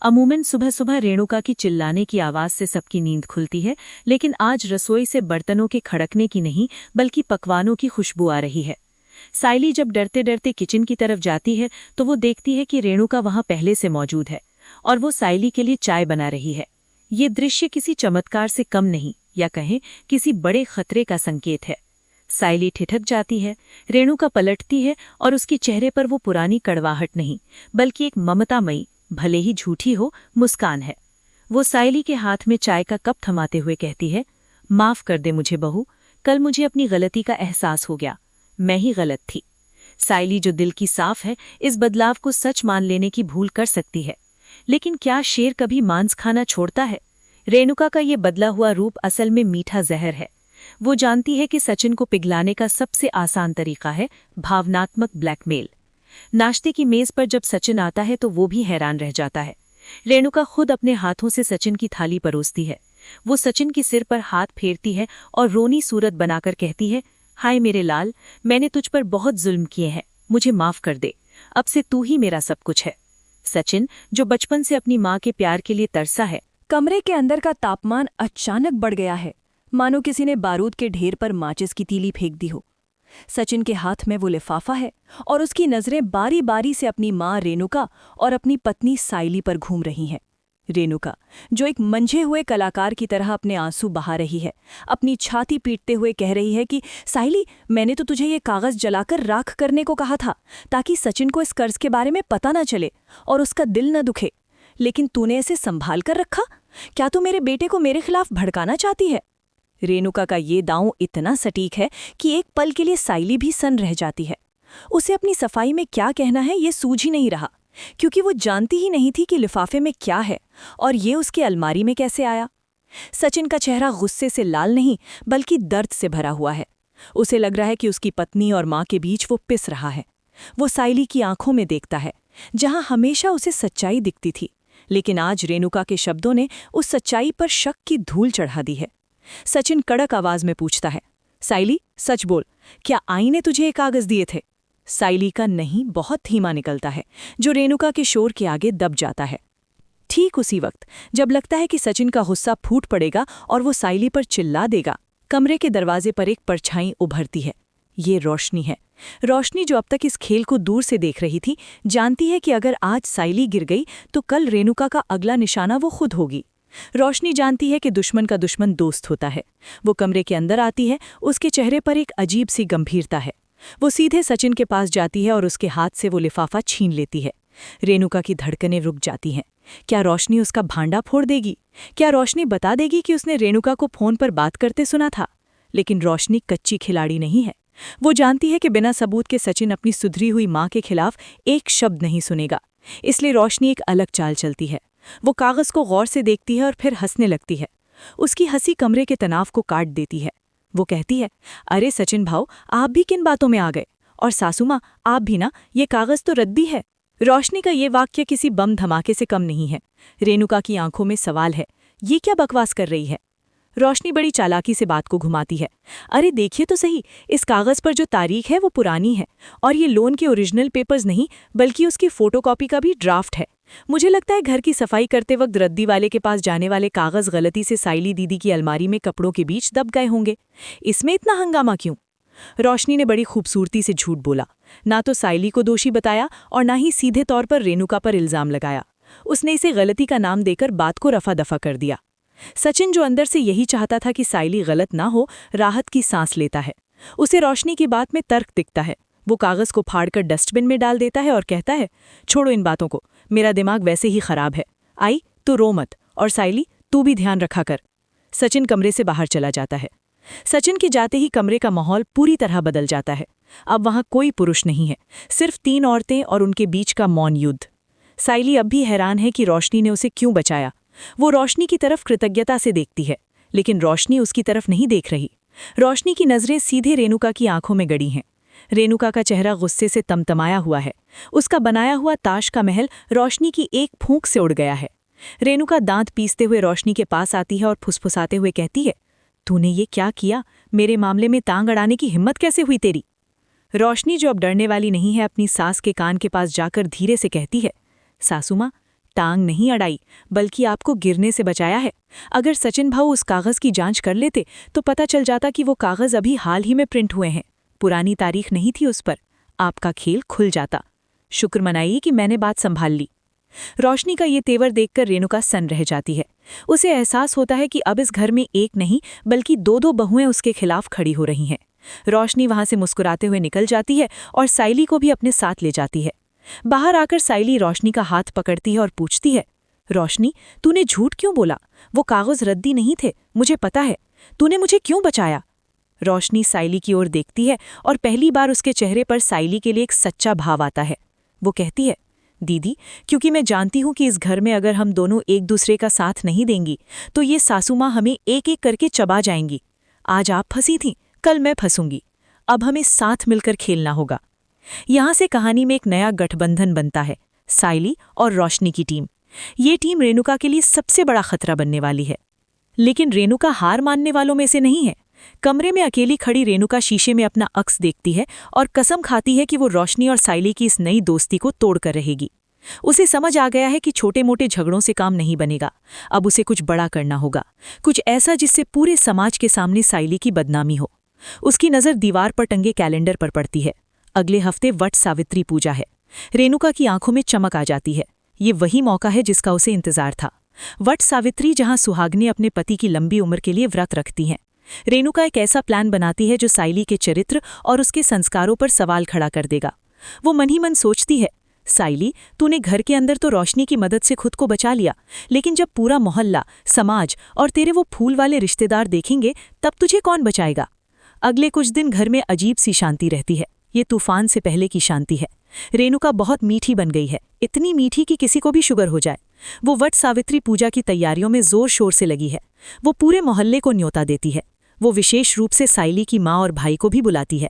A: अमूमन सुबह सुबह रेणुका की चिल्लाने की आवाज़ से सबकी नींद खुलती है, लेकिन आज रसोई से बर्तनों के खड़कने की नहीं बल्कि पकवानों की खुशबू आ रही है। साइली जब डरते डरते किचन की तरफ जाती है तो वो देखती है कि रेणुका वहां पहले से मौजूद है और वो साइली के लिए चाय बना रही है। ये दृश्य किसी चमत्कार से कम नहीं, या कहें किसी बड़े खतरे का संकेत है। साइली ठिठक जाती है। रेणुका पलटती है और उसके चेहरे पर वो पुरानी कड़वाहट नहीं बल्कि एक ममतामयी, भले ही झूठी हो, मुस्कान है। वो साइली के हाथ में चाय का कप थमाते हुए कहती है, माफ कर दे मुझे बहू, कल मुझे अपनी गलती का एहसास हो गया, मैं ही गलत थी। साइली, जो दिल की साफ है, इस बदलाव को सच मान लेने की भूल कर सकती है। लेकिन क्या शेर कभी मांस खाना छोड़ता है? रेणुका का ये बदला हुआ रूप असल में मीठा जहर है। वो जानती है कि सचिन को पिघलाने का सबसे आसान तरीका है भावनात्मक ब्लैकमेल। नाश्ते की मेज पर जब सचिन आता है तो वो भी हैरान रह जाता है,
B: रेणुका खुद अपने हाथों से सचिन की थाली परोसती है। वो सचिन के सिर पर हाथ फेरती है और रोनी सूरत बनाकर कहती है, हाय मेरे लाल, मैंने तुझ पर बहुत जुल्म किए हैं, मुझे माफ कर दे। अब से तू ही मेरा सब कुछ है। सचिन, जो बचपन से अपनी माँ के प्यार के लिए तरसा है।
C: कमरे के अंदर का तापमान अचानक बढ़ गया है, मानो किसी ने बारूद के ढेर पर माचिस की तीली फेंक दी हो। सचिन के हाथ में वो लिफाफा है और उसकी नजरें बारी बारी से अपनी माँ रेणुका और अपनी पत्नी साइली पर घूम रही हैं। रेणुका, जो एक मंझे हुए कलाकार की तरह अपने आंसू बहा रही है, अपनी छाती पीटते हुए कह रही है कि साइली, मैंने तो तुझे ये कागज जलाकर राख करने को कहा था, ताकि सचिन को इस कर्ज के बारे में पता न चले और उसका दिल न दुखे, लेकिन तूने इसे संभाल कर रखा। क्या तू मेरे बेटे को मेरे खिलाफ भड़काना चाहती है? रेणुका का ये दांव इतना सटीक है कि एक पल के लिए साइली भी सन्न रह जाती है। उसे अपनी सफाई में क्या कहना है ये सूझ ही नहीं रहा, क्योंकि वो जानती ही नहीं थी कि लिफाफे में क्या है और ये उसके अलमारी में कैसे आया। सचिन का चेहरा गुस्से से लाल नहीं बल्कि दर्द से भरा हुआ है। उसे लग रहा है कि उसकी पत्नी और माँ के बीच वो पिस रहा है। वो साइली की आंखों में देखता है, जहां हमेशा उसे सच्चाई दिखती थी, लेकिन आज रेणुका के शब्दों ने उस सच्चाई पर शक की धूल चढ़ा दी है। सचिन कड़क आवाज में पूछता है, साइली, सच बोल, क्या आई ने तुझे ये कागज दिए थे? साइली का नहीं बहुत धीमा निकलता है, जो रेणुका के शोर के आगे दब जाता है। ठीक उसी वक्त, जब लगता है कि सचिन का गुस्सा फूट पड़ेगा और वो साइली पर चिल्ला देगा, कमरे के दरवाजे पर एक परछाई उभरती है। ये रोशनी है। रोशनी, जो अब तक इस खेल को दूर से देख रही थी, जानती है कि अगर आज साइली गिर गई तो कल रेणुका का अगला निशाना वो खुद होगी। रोशनी जानती है कि दुश्मन का दुश्मन दोस्त होता है। वो कमरे के अंदर आती है, उसके चेहरे पर एक अजीब सी गंभीरता है। वो सीधे सचिन के पास जाती है और उसके हाथ से वो लिफाफा छीन लेती है। रेणुका की धड़कनें रुक जाती हैं। क्या रोशनी उसका भांडा फोड़ देगी? क्या रोशनी बता देगी कि उसने रेणुका को फोन पर बात करते सुना था? लेकिन रोशनी कच्ची खिलाड़ी नहीं है। वो जानती है कि बिना सबूत के सचिन अपनी सुधरी हुई माँ के खिलाफ एक शब्द नहीं सुनेगा। इसलिए रोशनी एक अलग चाल चलती है। वो कागज को गौर से देखती है और फिर हंसने लगती है। उसकी हंसी कमरे के तनाव को काट देती है। वो कहती है, अरे सचिन भाऊ, आप भी किन बातों में आ गए? और सासू माँ, आप भी ना, ये कागज तो रद्दी है। रोशनी का ये वाक्य किसी बम धमाके से कम नहीं है। रेणुका की आंखों में सवाल है, ये क्या बकवास कर रही है? रोशनी बड़ी चालाकी से बात को घुमाती है। अरे देखिए तो सही, इस कागज पर जो तारीख है वो पुरानी है, और ये लोन के ओरिजिनल पेपर्स नहीं बल्कि उसकी फोटोकॉपी का भी ड्राफ्ट है। मुझे लगता है घर की सफाई करते वक्त रद्दी वाले के पास जाने वाले कागज गलती से साइली दीदी की अलमारी में कपड़ों के बीच दब गए होंगे। इसमें इतना हंगामा क्यों? रोशनी ने बड़ी खूबसूरती से झूठ बोला। ना तो साइली को दोषी बताया और ना ही सीधे तौर पर रेणुका पर इल्जाम लगाया। उसने इसे गलती का नाम देकर बात को रफा दफा कर दिया। सचिन, जो अंदर से यही चाहता था कि साइली गलत ना हो, राहत की सांस लेता है। उसे रोशनी की बात में तर्क दिखता है। वो कागज को फाड़कर डस्टबिन में डाल देता है और कहता है, छोड़ो इन बातों को, मेरा दिमाग वैसे ही खराब है। आई, तू रो मत, और साइली, तू भी ध्यान रखा कर। सचिन कमरे से बाहर चला जाता है। सचिन के जाते ही कमरे का माहौल पूरी तरह बदल जाता है। अब वहां कोई पुरुष नहीं है, सिर्फ 3 औरतें और उनके बीच का मौन युद्ध। साइली अब भी हैरान है कि रोशनी ने उसे क्यों बचाया। वो रोशनी की तरफ कृतज्ञता से देखती है, लेकिन रोशनी उसकी तरफ नहीं देख रही। रोशनी की नजरें सीधे रेणुका की आंखों में गड़ी हैं। रेणुका का चेहरा गुस्से से तमतमाया हुआ है। उसका बनाया हुआ ताश का महल रोशनी की एक फूंक से उड़ गया है। रेणुका दांत पीसते हुए रोशनी के पास आती है और फुसफुसाते हुए कहती है, तूने ये क्या किया? मेरे मामले में टांग अड़ाने की हिम्मत कैसे हुई तेरी? रोशनी, जो अब डरने वाली नहीं है, अपनी सास के कान के पास जाकर धीरे से कहती है, सासू माँ, टांग नहीं अड़ाई, बल्कि आपको गिरने से बचाया है। अगर सचिन भाऊ उस कागज की जांच कर लेते तो पता चल जाता कि वो कागज अभी हाल ही में प्रिंट हुए हैं, पुरानी तारीख नहीं थी उस पर। आपका खेल खुल जाता। शुक्र मनाइए कि मैंने बात संभाल ली। रोशनी का ये तेवर देखकर रेणुका सन्न रह जाती है। उसे एहसास होता है कि अब इस घर में एक नहीं बल्कि 2-2 बहुएं उसके खिलाफ खड़ी हो रही हैं। रोशनी वहां से मुस्कुराते हुए निकल जाती है और साइली को भी अपने साथ ले जाती है। बाहर आकर साइली रोशनी का हाथ पकड़ती है और पूछती है, रोशनी, तूने झूठ क्यों बोला? वो कागज रद्दी नहीं थे, मुझे पता है। तूने मुझे क्यों बचाया? रोशनी साइली की ओर देखती है और पहली बार उसके चेहरे पर साइली के लिए एक सच्चा भाव आता है। वो कहती है, दीदी, क्योंकि मैं जानती हूं कि इस घर में अगर हम दोनों एक दूसरे का साथ नहीं देंगी तो ये सासू माँ हमें एक एक करके चबा जाएंगी। आज आप फंसी थीं, कल मैं फंसूंगी। अब हमें साथ मिलकर खेलना होगा। यहां से कहानी में एक नया गठबंधन बनता है, साइली और रोशनी की टीम।
B: ये टीम रेणुका के लिए सबसे बड़ा खतरा बनने वाली है। लेकिन रेणुका हार मानने वालों में से नहीं है। कमरे में अकेली खड़ी रेणुका शीशे में अपना अक्स देखती है और कसम खाती है कि वो रोशनी और साइली की इस नई दोस्ती को तोड़कर रहेगी। उसे समझ आ गया है कि छोटे मोटे झगड़ों से काम नहीं बनेगा। अब उसे कुछ बड़ा करना होगा, कुछ ऐसा जिससे पूरे समाज के सामने साइली की बदनामी हो। उसकी नज़र दीवार पर टंगे कैलेंडर पर पड़ती है। अगले हफ्ते वट सावित्री पूजा है। रेणुका की आंखों में चमक आ जाती है। ये वही मौका है जिसका उसे इंतजार था। वट सावित्री, जहां सुहागनी अपने पति की लंबी उम्र के लिए व्रत रखती हैं। रेणुका एक ऐसा प्लान बनाती है जो साइली के चरित्र और उसके संस्कारों पर सवाल खड़ा कर देगा। वो मन ही मन सोचती है, साइली, तूने घर के अंदर तो रोशनी की मदद से खुद को बचा लिया, लेकिन जब पूरा मोहल्ला, समाज और तेरे वो फूल वाले रिश्तेदार देखेंगे, तब तुझे कौन बचाएगा? अगले कुछ दिन घर में अजीब सी शांति रहती है। ये तूफान से पहले की शांति है। रेणुका बहुत मीठी बन गई है, इतनी मीठी कि किसी को भी शुगर हो जाए। वो वट सावित्री पूजा की तैयारियों में जोर शोर से लगी है। वो पूरे मोहल्ले को न्योता देती है। वो विशेष रूप से साइली की माँ और भाई को भी बुलाती है।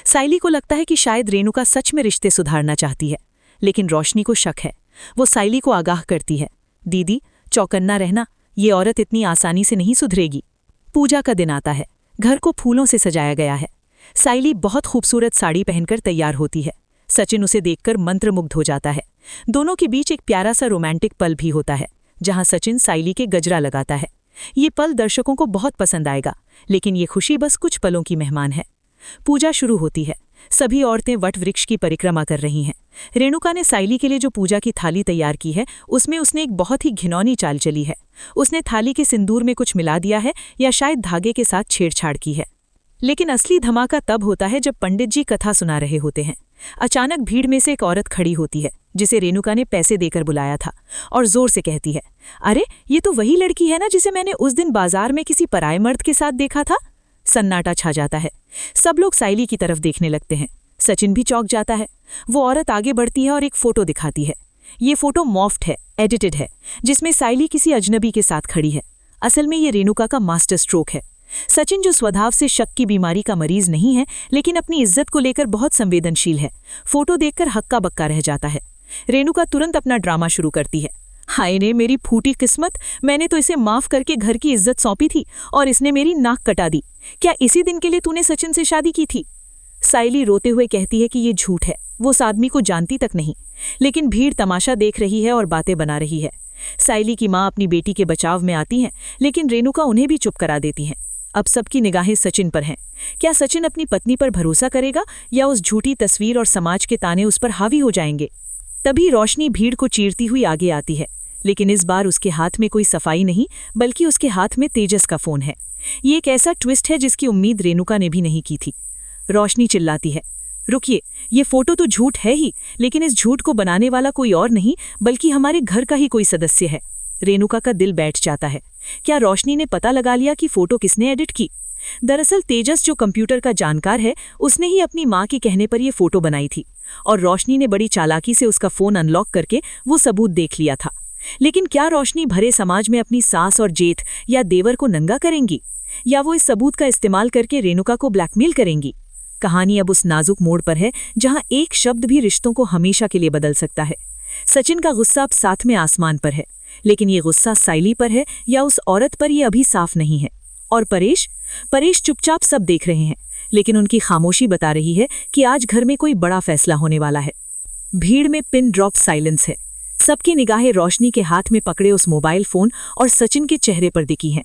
B: साइली को लगता है कि शायद रेणुका सच में रिश्ते सुधारना चाहती है, लेकिन रोशनी को शक है। वो साइली को आगाह करती है, दीदी, चौकन्ना रहना, ये औरत इतनी आसानी से नहीं सुधरेगी। पूजा का दिन आता है। घर को फूलों से सजाया गया है। साइली बहुत खूबसूरत साड़ी पहनकर तैयार होती है। सचिन उसे देखकर मंत्रमुग्ध हो जाता है। दोनों के बीच एक प्यारा सा रोमांटिक पल भी होता है, जहां सचिन साइली के गजरा लगाता है। ये पल दर्शकों को बहुत पसंद आएगा, लेकिन ये खुशी बस कुछ पलों की मेहमान है। पूजा शुरू होती है। सभी औरतें वट वृक्ष की परिक्रमा कर रही हैं। रेणुका ने साइली के लिए जो पूजा की थाली तैयार की है, उसमें उसने एक बहुत ही घिनौनी चाल चली है। उसने थाली के सिंदूर में कुछ मिला दिया है या शायद धागे के साथ छेड़छाड़ की है। लेकिन असली धमाका तब होता है जब पंडित जी कथा सुना रहे होते हैं। अचानक भीड़ में से एक औरत खड़ी होती है, जिसे रेणुका ने पैसे देकर बुलाया था, और जोर से कहती है, अरे, ये तो वही लड़की है ना जिसे मैंने उस दिन बाजार में किसी पराये मर्द के साथ देखा था। सन्नाटा छा जाता है। सब लोग साइली की तरफ देखने लगते हैं। सचिन भी चौंक जाता है। वो औरत आगे बढ़ती है और एक फोटो दिखाती है। ये फोटो मॉफ्ट है, एडिटेड है, जिसमें साइली किसी अजनबी के साथ खड़ी है। असल में ये रेणुका का मास्टर स्ट्रोक है। सचिन, जो स्वभाव से शक की बीमारी का मरीज नहीं है, लेकिन अपनी इज्जत को लेकर बहुत संवेदनशील है, फोटो देखकर हक्का बक्का रह जाता है। रेणुका तुरंत अपना ड्रामा शुरू करती है। हाय रे, मेरी फूटी किस्मत, मैंने तो इसे माफ करके घर की इज्जत सौंपी थी और इसने मेरी नाक कटा दी। क्या इसी दिन के लिए तूने सचिन से शादी की थी? साइली रोते हुए कहती है कि ये झूठ है, वो उस आदमी को जानती तक नहीं। लेकिन भीड़ तमाशा देख रही है और बातें बना रही है। साइली की माँ अपनी बेटी के बचाव में आती हैं, लेकिन रेणुका उन्हें भी चुप करा देती हैं। अब सबकी निगाहें सचिन पर हैं। क्या सचिन अपनी पत्नी पर भरोसा करेगा या उस झूठी तस्वीर और समाज के ताने उस पर हावी हो जाएंगे? तभी रोशनी भीड़ को चीरती हुई आगे आती है, लेकिन इस बार उसके हाथ में कोई सफाई नहीं, बल्कि उसके हाथ में तेजस का फोन है। ये एक ऐसा ट्विस्ट है जिसकी उम्मीद रेणुका ने भी नहीं की थी। रोशनी चिल्लाती है, रुकिए, ये फोटो तो झूठ है ही, लेकिन इस झूठ को बनाने वाला कोई और नहीं बल्कि हमारे घर का ही कोई सदस्य है। रेणुका का दिल बैठ जाता है। क्या रोशनी ने पता लगा लिया कि फोटो किसने एडिट की? दरअसल तेजस, जो कंप्यूटर का जानकार है, उसने ही अपनी माँ के कहने पर यह फोटो बनाई थी, और रोशनी ने बड़ी चालाकी से उसका फोन अनलॉक करके वो सबूत देख लिया था। लेकिन क्या रोशनी भरे समाज में अपनी सास और जेठ या देवर को नंगा करेंगी, या वो इस सबूत का इस्तेमाल करके रेणुका को ब्लैकमेल करेंगी? कहानी अब उस नाजुक मोड़ पर है जहां एक शब्द भी रिश्तों को हमेशा के लिए बदल सकता है। सचिन का गुस्सा अब सातवें आसमान पर है, लेकिन ये गुस्सा साइली पर है या उस औरत पर, ये अभी साफ नहीं है। और परेश चुपचाप सब देख रहे हैं, लेकिन उनकी खामोशी बता रही है कि आज घर में कोई बड़ा फैसला होने वाला है। भीड़ में पिन ड्रॉप साइलेंस है। सबकी निगाहें रोशनी के हाथ में पकड़े उस मोबाइल फोन और सचिन के चेहरे पर दिखी हैं।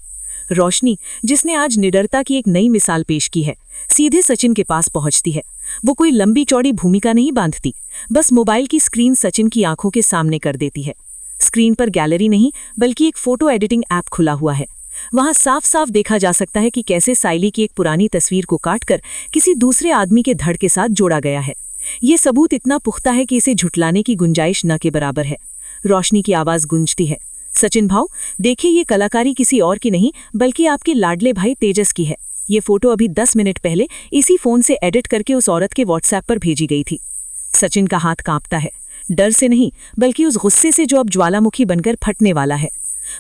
B: रोशनी, जिसने आज निडरता की एक नई मिसाल पेश की है, सीधे सचिन के पास पहुंचती है। वो कोई लंबी चौड़ी भूमिका नहीं बांधती, बस मोबाइल की स्क्रीन सचिन की आंखों के सामने कर देती है। स्क्रीन पर गैलरी नहीं, बल्कि एक फोटो एडिटिंग ऐप खुला हुआ है। वहां साफ साफ देखा जा सकता है कि कैसे साइली की एक पुरानी तस्वीर को काटकर किसी दूसरे आदमी के धड़ के साथ जोड़ा गया है। ये सबूत इतना पुख्ता है कि इसे झुटलाने की गुंजाइश न के बराबर है। रोशनी की आवाज गूंजती है, सचिन भाऊ, देखिए, ये कलाकारी किसी और की नहीं बल्कि आपके लाडले भाई तेजस की है। ये फोटो अभी 10 मिनट पहले इसी फोन से एडिट करके उस औरत के व्हाट्सएप पर भेजी गई थी। सचिन का हाथ कांपता है, डर से नहीं बल्कि उस गुस्से से जो अब ज्वालामुखी बनकर फटने वाला है।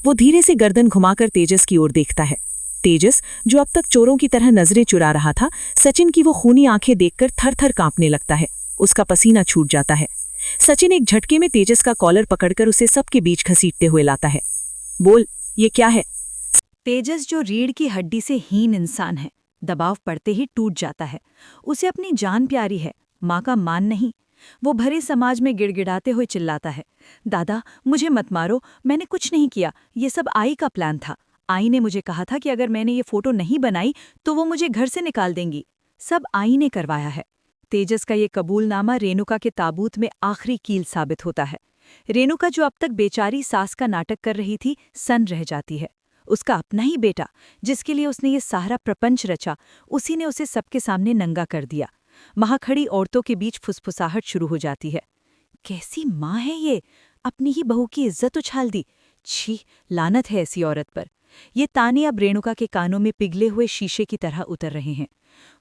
B: वो धीरे से गर्दन घुमाकर तेजस की ओर देखता है। तेजस, जो अब तक चोरों की तरह नजरें चुरा रहा था, सचिन की वो खूनी आंखें देखकर थर थर कांपने लगता है। उसका पसीना छूट जाता है। सचिन एक झटके में तेजस का कॉलर पकड़कर उसे सबके बीच घसीटते हुए लाता है। बोल, ये क्या है?
A: तेजस जो रीढ़ की हड्डी से हीन इंसान है, दबाव पड़ते ही टूट जाता है। उसे अपनी जान प्यारी है, माँ का मान नहीं। वो भरे समाज में गिड़गिड़ाते हुए चिल्लाता है, दादा मुझे मत मारो, मैंने कुछ नहीं किया, ये सब आई का प्लान था। आई ने मुझे कहा था कि अगर मैंने ये फोटो नहीं बनाई तो वो मुझे घर से निकाल देंगी। सब आई ने करवाया है। तेजस का ये कबूलनामा रेणुका के ताबूत में आखिरी कील साबित होता है। रेणुका जो अब तक बेचारी सास का नाटक कर रही थी, सन्न रह जाती है। उसका अपना ही बेटा, जिसके लिए उसने ये सारा प्रपंच रचा, उसी ने उसे सबके सामने नंगा कर दिया। वहां खड़ी औरतों के बीच फुसफुसाहट शुरू हो जाती है। कैसी माँ है ये, अपनी ही बहू की इज्जत उछाल दी। छी, लानत है ऐसी औरत पर। ये ताने अब रेणुका के कानों में पिघले हुए शीशे की तरह उतर रहे हैं।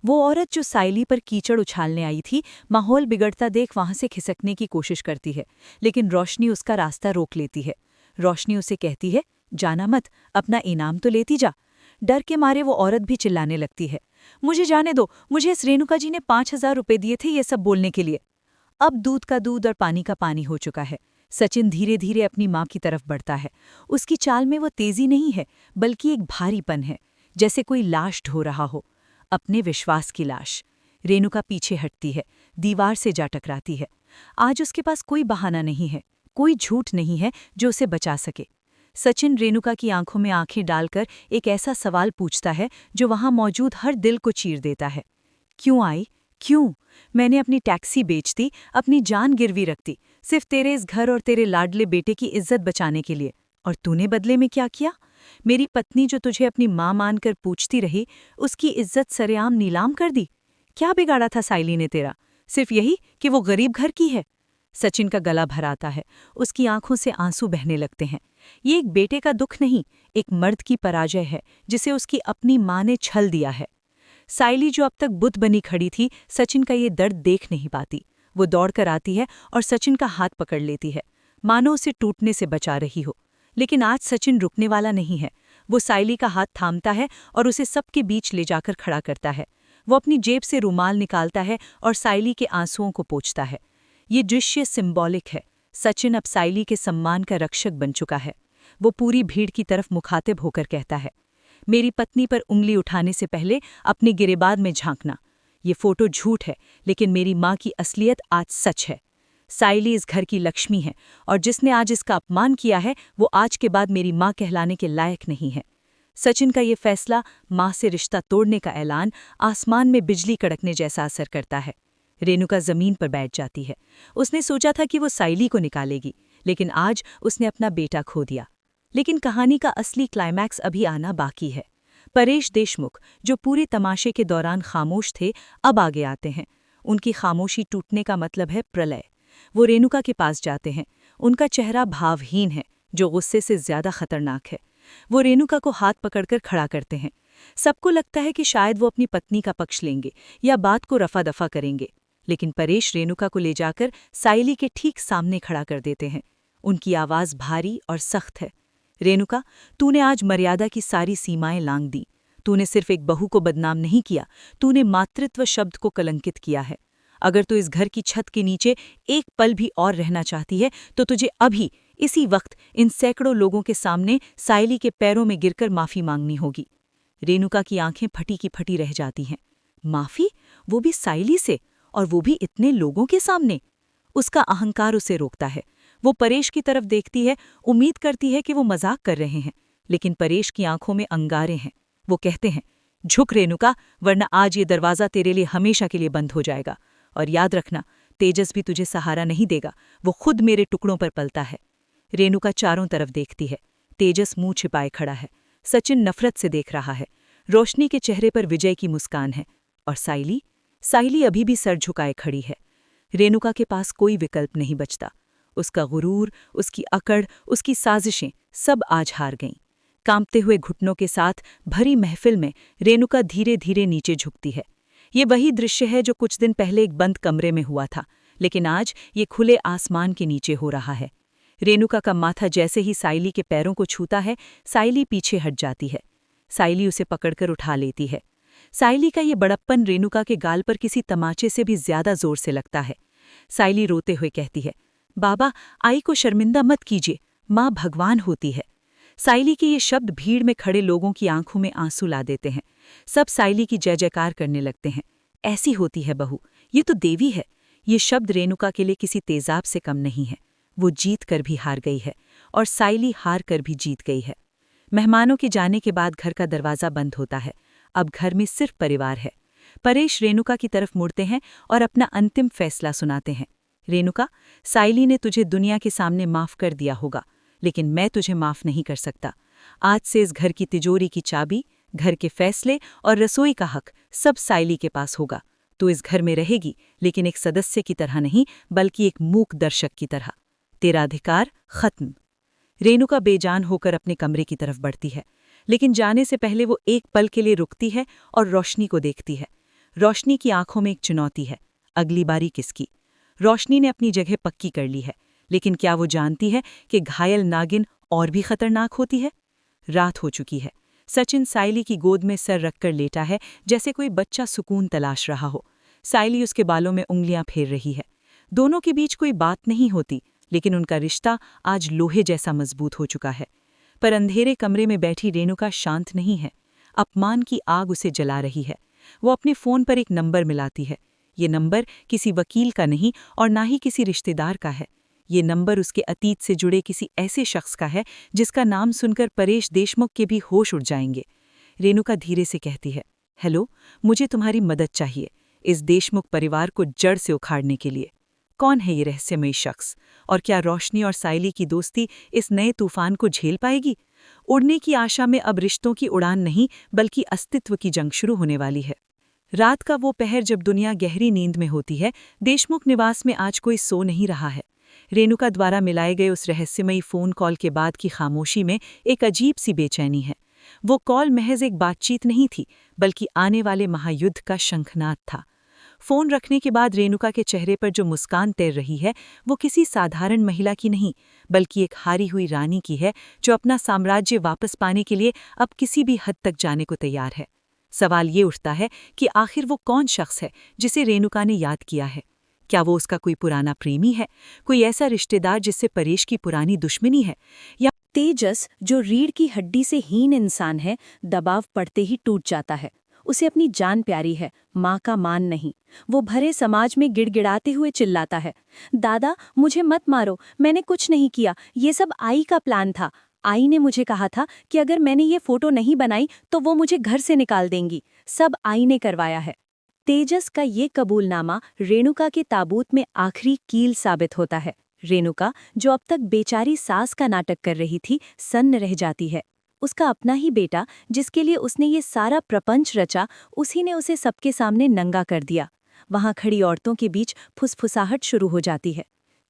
A: वो औरत जो साइली पर कीचड़ उछालने आई थी, माहौल बिगड़ता देख वहां से खिसकने की कोशिश करती है, लेकिन रोशनी उसका रास्ता रोक लेती है। रोशनी उसे कहती है, जाना मत, अपना इनाम तो लेती जा। डर के मारे वो औरत भी चिल्लाने लगती है, मुझे जाने दो, मुझे इस रेणुका जी ने 5,000 रुपये दिए थे ये सब बोलने के लिए। अब दूध का दूध और पानी का पानी हो चुका है। सचिन धीरे धीरे अपनी माँ की तरफ बढ़ता है। उसकी चाल में वो तेजी नहीं है, बल्कि एक भारीपन है, जैसे कोई लाश ढो रहा हो, अपने विश्वास की लाश। रेणुका पीछे हटती है, दीवार से जा टकराती है। आज उसके पास कोई बहाना नहीं है, कोई झूठ नहीं है जो उसे बचा सके। सचिन रेणुका की आंखों में आंखें डालकर एक ऐसा सवाल पूछता है जो वहां मौजूद हर दिल को चीर देता है। क्यों आई? क्यों? मैंने अपनी टैक्सी बेच दी, अपनी जान गिरवी रख दी, सिर्फ तेरे इस घर और तेरे लाडले बेटे की इज्जत बचाने के लिए। और तूने बदले में क्या किया? मेरी पत्नी जो तुझे अपनी माँ मानकर पूछती रही, उसकी इज्जत सरेआम नीलाम कर दी। क्या बिगाड़ा था साइली ने तेरा? सिर्फ यही कि वो गरीब घर की है। सचिन का गला भर आता है, उसकी आंखों से आंसू बहने लगते हैं। ये एक बेटे का दुख नहीं, एक मर्द की पराजय है जिसे उसकी अपनी माँ ने छल दिया है। साइली जो अब तक बुत बनी खड़ी थी, सचिन का ये दर्द देख नहीं पाती। वो दौड़कर आती है और सचिन का हाथ पकड़ लेती है, मानो उसे टूटने से बचा रही हो। लेकिन आज सचिन रुकने वाला नहीं है। वो साइली का हाथ थामता है और उसे सबके बीच ले जाकर खड़ा करता है। वो अपनी जेब से रुमाल निकालता है और साइली के आंसुओं को पोंछता है। ये दृश्य सिंबॉलिक है। सचिन अब साइली के सम्मान का रक्षक बन चुका है। वो पूरी भीड़ की तरफ मुखातिब होकर कहता है, मेरी पत्नी पर उंगली उठाने से पहले अपनी गिरेबान में झांकना। ये फोटो झूठ है, लेकिन मेरी माँ की असलियत आज सच है। साइली इस घर की लक्ष्मी है, और जिसने आज इसका अपमान किया है वो आज के बाद मेरी माँ कहलाने के लायक नहीं है। सचिन का ये फैसला, माँ से रिश्ता तोड़ने का ऐलान, आसमान में बिजली कड़कने जैसा असर करता है। रेणुका जमीन पर बैठ जाती है। उसने सोचा था कि वो साइली को निकालेगी, लेकिन आज उसने अपना बेटा खो दिया। लेकिन कहानी का असली क्लाइमैक्स अभी आना बाकी है। परेश देशमुख, जो पूरे तमाशे के दौरान खामोश थे, अब आगे आते हैं। उनकी खामोशी टूटने का मतलब है प्रलय। वो रेणुका के पास जाते हैं। उनका चेहरा भावहीन है, जो गुस्से से ज्यादा खतरनाक है। वो रेणुका को हाथ पकड़कर खड़ा करते हैं। सबको लगता है कि शायद वो अपनी पत्नी का पक्ष लेंगे या बात को रफा दफा करेंगे, लेकिन परेश रेणुका को ले जाकर साइली के ठीक सामने खड़ा कर देते हैं। उनकी आवाज़ भारी और सख्त है। रेणुका, तूने आज मर्यादा की सारी सीमाएं लांघ दी। तूने सिर्फ एक बहू को बदनाम नहीं किया, तूने मातृत्व शब्द को कलंकित किया है। अगर तू इस घर की छत के नीचे एक पल भी और रहना चाहती है तो तुझे अभी इसी वक्त इन सैकड़ों लोगों के सामने साइली के पैरों में गिरकर माफी मांगनी होगी। रेणुका की आंखें फटी की फटी रह जाती हैं। माफी? वो भी साइली से, और वो भी इतने लोगों के सामने? उसका अहंकार उसे रोकता है। वो परेश की तरफ देखती है, उम्मीद करती है कि वो मजाक कर रहे हैं, लेकिन परेश की आंखों में अंगारे हैं। वो कहते हैं, झुक रेणुका, वरना आज ये दरवाज़ा तेरे लिए हमेशा के लिए बंद हो जाएगा। और याद रखना, तेजस भी तुझे सहारा नहीं देगा, वो खुद मेरे टुकड़ों पर पलता है। रेणुका चारों तरफ देखती है। तेजस मुंह छिपाए खड़ा है। सचिन नफरत से देख रहा है। रोशनी के चेहरे पर विजय की मुस्कान है। और साइली अभी भी सर झुकाए खड़ी है। रेणुका के पास कोई विकल्प नहीं बचता। उसका गुरूर, उसकी अकड़, उसकी साजिशें सब आज हार गईं। कांपते हुए घुटनों के साथ भरी महफिल में रेणुका धीरे धीरे नीचे झुकती है। ये वही दृश्य है जो कुछ दिन पहले एक बंद कमरे में हुआ था, लेकिन आज ये खुले आसमान के नीचे हो रहा है। रेणुका का माथा जैसे ही साइली के पैरों को छूता है, साइली पीछे हट जाती है। साइली उसे पकड़कर उठा लेती है। साइली का ये बड़प्पन रेणुका के गाल पर किसी तमाचे से भी ज्यादा जोर से लगता है। साइली रोते हुए कहती है, बाबा, आई को शर्मिंदा मत कीजिए, माँ भगवान होती है। साइली के ये शब्द भीड़ में खड़े लोगों की आंखों में आंसू ला देते हैं। सब साइली की जय जयकार करने लगते हैं। ऐसी होती है बहू, ये तो देवी है। ये शब्द रेणुका के लिए किसी तेजाब से कम नहीं है। वो जीत कर भी हार गई है और साइली हार कर भी जीत गई है। मेहमानों के जाने के बाद घर का दरवाज़ा बंद होता है। अब घर में सिर्फ परिवार है। परेश रेणुका की तरफ मुड़ते हैं और अपना अंतिम फैसला सुनाते हैं। रेणुका, साइली ने तुझे दुनिया के सामने माफ़ कर दिया होगा, लेकिन मैं तुझे माफ़ नहीं कर सकता। आज से इस घर की तिजोरी की चाबी, घर के फैसले और रसोई का हक सब साइली के पास होगा। तू इस घर में रहेगी, लेकिन एक सदस्य की तरह नहीं, बल्कि एक मूक दर्शक की तरह। तेरा अधिकार खत्म। रेणुका बेजान होकर अपने कमरे की तरफ बढ़ती है, लेकिन जाने से पहले वो एक पल के लिए रुकती है और रोशनी को देखती है। रोशनी की आंखों में एक चुनौती है, अगली बारी किसकी? रोशनी ने अपनी जगह पक्की कर ली है, लेकिन क्या वो जानती है कि घायल नागिन और भी खतरनाक होती है? रात हो चुकी है। सचिन साइली की गोद में सर रखकर लेटा है, जैसे कोई बच्चा सुकून तलाश रहा हो। साइली उसके बालों में उंगलियां फेर रही है। दोनों के बीच कोई बात नहीं होती, लेकिन उनका रिश्ता आज लोहे जैसा मजबूत हो चुका है। पर अंधेरे कमरे में बैठी रेणुका शांत नहीं है। अपमान की आग उसे जला रही है। वो अपने फ़ोन पर एक नंबर मिलाती है। ये नंबर किसी वकील का नहीं और ना ही किसी रिश्तेदार का है। ये नंबर उसके अतीत से जुड़े किसी ऐसे शख्स का है जिसका नाम सुनकर परेश देशमुख के भी होश उड़ जाएंगे। रेणुका धीरे से कहती है, हेलो, मुझे तुम्हारी मदद चाहिए, इस देशमुख परिवार को जड़ से उखाड़ने के लिए। कौन है ये रहस्यमयी शख्स, और क्या रोशनी और साइली की दोस्ती इस नए तूफान को झेल पाएगी? उड़ने की आशा में अब रिश्तों की उड़ान नहीं, बल्कि अस्तित्व की जंग शुरू होने वाली है। रात का वो पहर जब दुनिया गहरी नींद में होती है, देशमुख निवास में आज कोई सो नहीं रहा है। रेणुका द्वारा मिलाए गए उस रहस्यमयी फ़ोन कॉल के बाद की खामोशी में एक अजीब सी बेचैनी है। वो कॉल महज एक बातचीत नहीं थी, बल्कि आने वाले महायुद्ध का शंखनाद था। फ़ोन रखने के बाद रेणुका के चेहरे पर जो मुस्कान तैर रही है, वो किसी साधारण महिला की नहीं, बल्कि एक हारी हुई रानी की है, जो अपना साम्राज्य वापस पाने के लिए अब किसी भी हद तक जाने को तैयार है। सवाल ये उठता है कि आखिर वो कौन शख्स है जिसे रेणुका ने याद किया है? क्या वो उसका कोई पुराना प्रेमी है, कोई ऐसा रिश्तेदार जिससे परेश की पुरानी दुश्मनी है, या
C: तेजस, जो रीढ़ की हड्डी से हीन इंसान है, दबाव पड़ते ही टूट जाता है। उसे अपनी जान प्यारी है, माँ का मान नहीं। वो भरे समाज में गिड़गिड़ाते हुए चिल्लाता है, दादा, मुझे मत मारो, मैंने कुछ नहीं किया, ये सब आई का प्लान था। आई ने मुझे कहा था कि अगर मैंने ये फोटो नहीं बनाई तो वो मुझे घर से निकाल देंगी। सब आई ने करवाया है। तेजस का ये कबूलनामा रेणुका के ताबूत में आखिरी कील साबित होता है। रेणुका, जो अब तक बेचारी सास का नाटक कर रही थी, सन्न रह जाती है। उसका अपना ही बेटा, जिसके लिए उसने ये सारा प्रपंच रचा, उसी ने उसे सबके सामने नंगा कर दिया। वहां खड़ी औरतों के बीच फुसफुसाहट शुरू हो जाती है।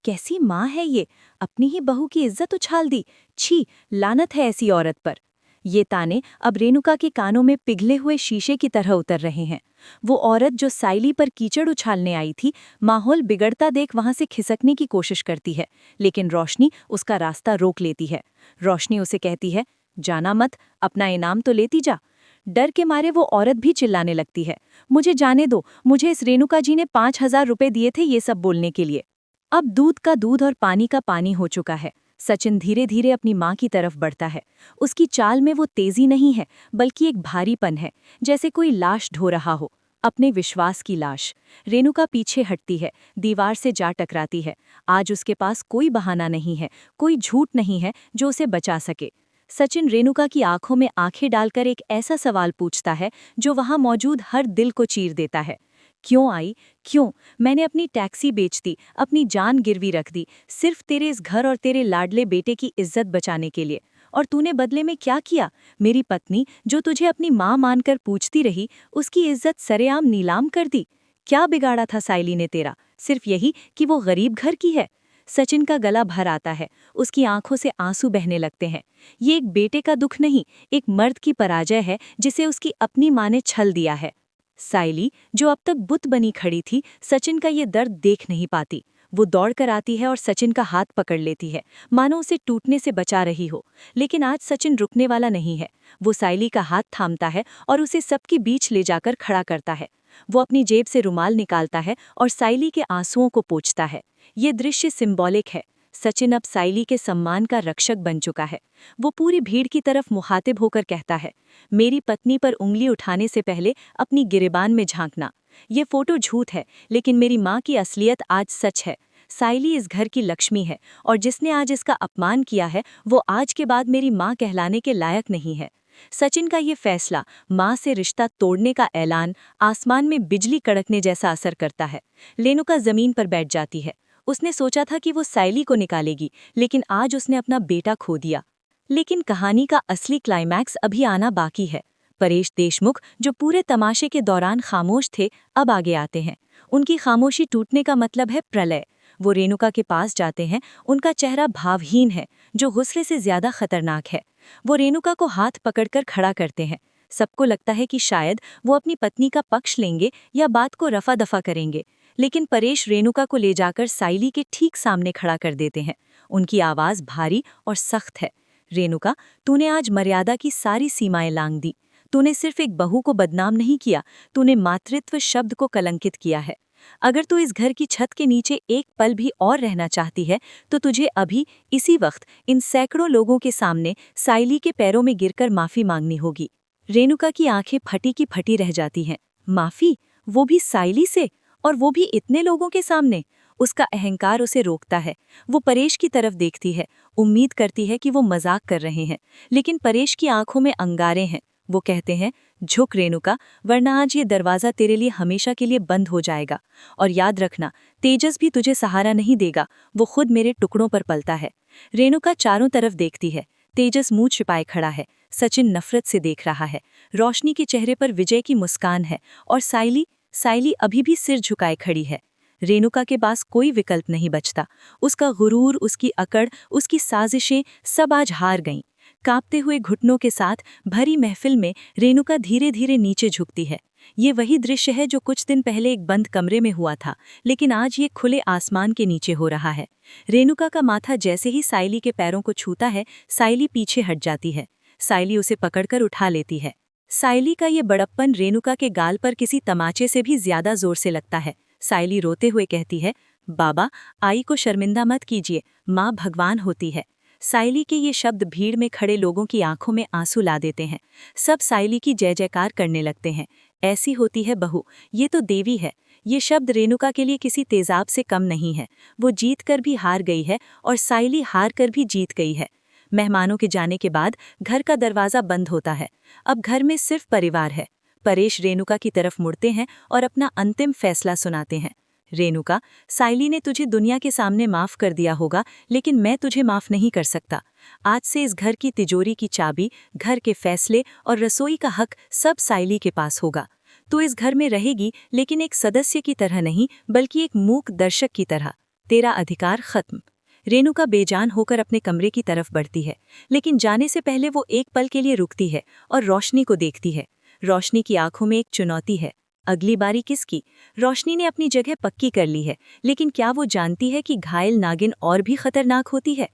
C: कैसी माँ है ये, अपनी ही बहू की इज्जत उछाल दी। छी, लानत है ऐसी औरत पर। ये ताने अब रेणुका के कानों में पिघले हुए शीशे की तरह उतर रहे हैं। वो औरत जो साइली पर कीचड़ उछालने आई थी, माहौल बिगड़ता देख वहां से खिसकने की कोशिश करती है, लेकिन रोशनी उसका रास्ता रोक लेती है। रोशनी उसे कहती है, जाना मत, अपना इनाम तो लेती जा। डर के मारे वो औरत भी चिल्लाने लगती है, मुझे जाने दो, मुझे इस रेणुका जी ने 5,000 रुपए दिए थे ये सब बोलने के लिए। अब दूध का दूध और पानी का पानी हो चुका है। सचिन धीरे धीरे अपनी माँ की तरफ बढ़ता है। उसकी चाल में वो तेजी नहीं है, बल्कि एक भारीपन है, जैसे कोई लाश ढो रहा हो, अपने विश्वास की लाश। रेणुका पीछे हटती है, दीवार से जा टकराती है। आज उसके पास कोई बहाना नहीं है, कोई झूठ नहीं है जो उसे बचा सके। सचिन रेणुका की आंखों में आंखें डालकर एक ऐसा सवाल पूछता है जो वहां मौजूद हर दिल को चीर देता है। क्यों आई? क्यों? मैंने अपनी टैक्सी बेच दी, अपनी जान गिरवी रख दी, सिर्फ तेरे इस घर और तेरे लाडले बेटे की इज्जत बचाने के लिए। और तूने बदले में क्या किया? मेरी पत्नी, जो तुझे अपनी माँ मानकर पूछती रही, उसकी इज्जत सरेआम नीलाम कर दी। क्या बिगाड़ा था साइली ने तेरा? सिर्फ यही कि वो गरीब घर की है। सचिन का गला भर आता है, उसकी आंखों से आंसू बहने लगते हैं। ये एक बेटे का दुख नहीं, एक मर्द की पराजय है जिसे उसकी अपनी माँ ने छल दिया है। साइली, जो अब तक बुत बनी खड़ी थी, सचिन का ये दर्द देख नहीं पाती। वो दौड़कर आती है और सचिन का हाथ पकड़ लेती है, मानो उसे टूटने से बचा रही हो। लेकिन आज सचिन रुकने वाला नहीं है। वो साइली का हाथ थामता है और उसे सबके बीच ले जाकर खड़ा करता है।
B: वो अपनी जेब से रुमाल निकालता है और साइली के आंसुओं को पोंछता है। ये दृश्य सिंबॉलिक है। सचिन अब साइली के सम्मान का रक्षक बन चुका है। वो पूरी भीड़ की तरफ मुखातिब होकर कहता है, मेरी पत्नी पर उंगली उठाने से पहले अपनी गिरेबान में झांकना। ये फोटो झूठ है, लेकिन मेरी माँ की असलियत आज सच है। साइली इस घर की लक्ष्मी है, और जिसने आज इसका अपमान किया है वो आज के बाद मेरी माँ कहलाने के लायक नहीं है। सचिन का ये फैसला, माँ से रिश्ता तोड़ने का ऐलान, आसमान में बिजली कड़कने जैसा असर करता है। रेणुका जमीन पर बैठ जाती है। उसने सोचा था कि वो साइली को निकालेगी, लेकिन आज उसने अपना बेटा खो दिया। लेकिन कहानी का असली क्लाइमैक्स अभी आना बाकी है। परेश देशमुख, जो पूरे तमाशे के दौरान खामोश थे, अब आगे आते हैं। उनकी खामोशी टूटने का मतलब है प्रलय। वो रेणुका के पास जाते हैं। उनका चेहरा भावहीन है, जो गुस्से से ज्यादा खतरनाक है। वो रेणुका को हाथ पकड़कर खड़ा करते हैं। सबको लगता है कि शायद वो अपनी पत्नी का पक्ष लेंगे या बात को रफा दफा करेंगे, लेकिन परेश रेणुका को ले जाकर साइली के ठीक सामने खड़ा कर देते हैं। उनकी आवाज भारी और सख्त है। रेणुका, तूने आज मर्यादा की सारी सीमाएं लांघ दी। तूने सिर्फ एक बहू को बदनाम नहीं किया, तूने मातृत्व शब्द को कलंकित किया है। अगर तू इस घर की छत के नीचे एक पल भी और रहना चाहती है, तो तुझे अभी इसी वक्त इन सैकड़ों लोगों के सामने साइली के पैरों में गिरकर माफी मांगनी होगी। रेणुका की आंखें फटी की फटी रह जाती हैं। माफी? वो भी साइली से, और वो भी इतने लोगों के सामने? उसका अहंकार उसे रोकता है। वो परेश की तरफ देखती है, उम्मीद करती है कि वो मजाक कर रहे हैं, लेकिन परेश की आंखों में अंगारे हैं। वो कहते हैं, झुक रेणुका, वरना आज ये दरवाज़ा तेरे लिए हमेशा के लिए बंद हो जाएगा। और याद रखना, तेजस भी तुझे सहारा नहीं देगा, वो खुद मेरे टुकड़ों पर पलता है। रेणुका चारों तरफ देखती है। तेजस मुंह छिपाए खड़ा है। सचिन नफरत से देख रहा है। रोशनी के चेहरे पर विजय की मुस्कान है, और साइली अभी भी सिर झुकाए खड़ी है। रेणुका के पास कोई विकल्प नहीं बचता। उसका गुरूर, उसकी अकड़, उसकी साजिशें सब आज हार गईं। कांपते हुए घुटनों के साथ भरी महफिल में रेणुका धीरे धीरे नीचे झुकती है। ये वही दृश्य है जो कुछ दिन पहले एक बंद कमरे में हुआ था, लेकिन आज ये खुले आसमान के नीचे हो रहा है। रेणुका का माथा जैसे ही साइली के पैरों को छूता है, साइली पीछे हट जाती है। साइली उसे पकड़कर उठा लेती है। साइली का ये बड़प्पन रेणुका के गाल पर किसी तमाचे से भी ज्यादा जोर से लगता है। साइली रोते हुए कहती है, बाबा, आई को शर्मिंदा मत कीजिए, माँ भगवान होती है। साइली के ये शब्द भीड़ में खड़े लोगों की आंखों में आंसू ला देते हैं। सब साइली की जय जयकार करने लगते हैं। ऐसी होती है बहू, ये तो देवी है। ये शब्द रेणुका के लिए किसी तेजाब से कम नहीं है। वो जीत कर भी हार गई है, और साइली हार कर भी जीत गई है। मेहमानों के जाने के बाद घर का दरवाज़ा बंद होता है। अब घर में सिर्फ परिवार है। परेश रेणुका की तरफ मुड़ते हैं और अपना अंतिम फैसला सुनाते हैं। रेणुका, साइली ने तुझे दुनिया के सामने माफ कर दिया होगा, लेकिन मैं तुझे माफ नहीं कर सकता। आज से इस घर की तिजोरी की चाबी, घर के फैसले और रसोई का हक सब साइली के पास होगा। तू इस घर में रहेगी, लेकिन एक सदस्य की तरह नहीं, बल्कि एक मूक दर्शक की तरह। तेरा अधिकार खत्म। रेणुका बेजान होकर अपने कमरे की तरफ बढ़ती है, लेकिन जाने से पहले वो एक पल के लिए रुकती है और रोशनी को देखती है। रोशनी की आंखों में एक चुनौती है। अगली बारी किसकी? रोशनी ने अपनी जगह पक्की कर ली है, लेकिन क्या वो जानती है कि घायल नागिन और भी खतरनाक होती है?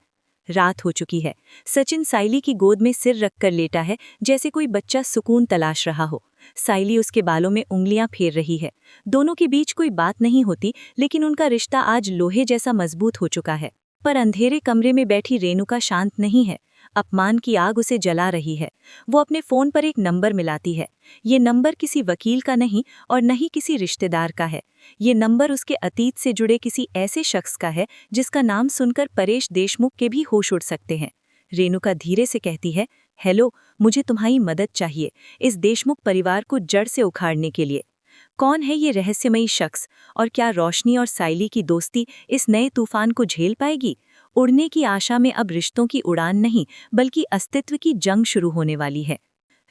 B: रात हो चुकी है। सचिन साइली की गोद में सिर रखकर लेटा है, जैसे कोई बच्चा सुकून तलाश रहा हो। साइली उसके बालों में उंगलियां फेर रही है। दोनों के बीच कोई बात नहीं होती, लेकिन उनका रिश्ता आज लोहे जैसा मजबूत हो चुका है। पर अंधेरे कमरे में बैठी रेणुका शांत नहीं है। अपमान की आग उसे जला रही है। वो अपने फोन पर एक नंबर मिलाती है। ये नंबर किसी वकील का नहीं और न ही किसी रिश्तेदार का है। ये नंबर उसके अतीत से जुड़े किसी ऐसे शख्स का है जिसका नाम सुनकर परेश देशमुख के भी होश उड़ सकते हैं। रेणुका धीरे से कहती है, हेलो, मुझे तुम्हारी मदद चाहिए, इस देशमुख परिवार को जड़ से उखाड़ने के लिए। कौन है ये रहस्यमयी शख्स, और क्या रोशनी और साइली की दोस्ती इस नए तूफान को झेल पाएगी? उड़ने की आशा में अब रिश्तों की उड़ान नहीं, बल्कि अस्तित्व की जंग शुरू होने वाली है।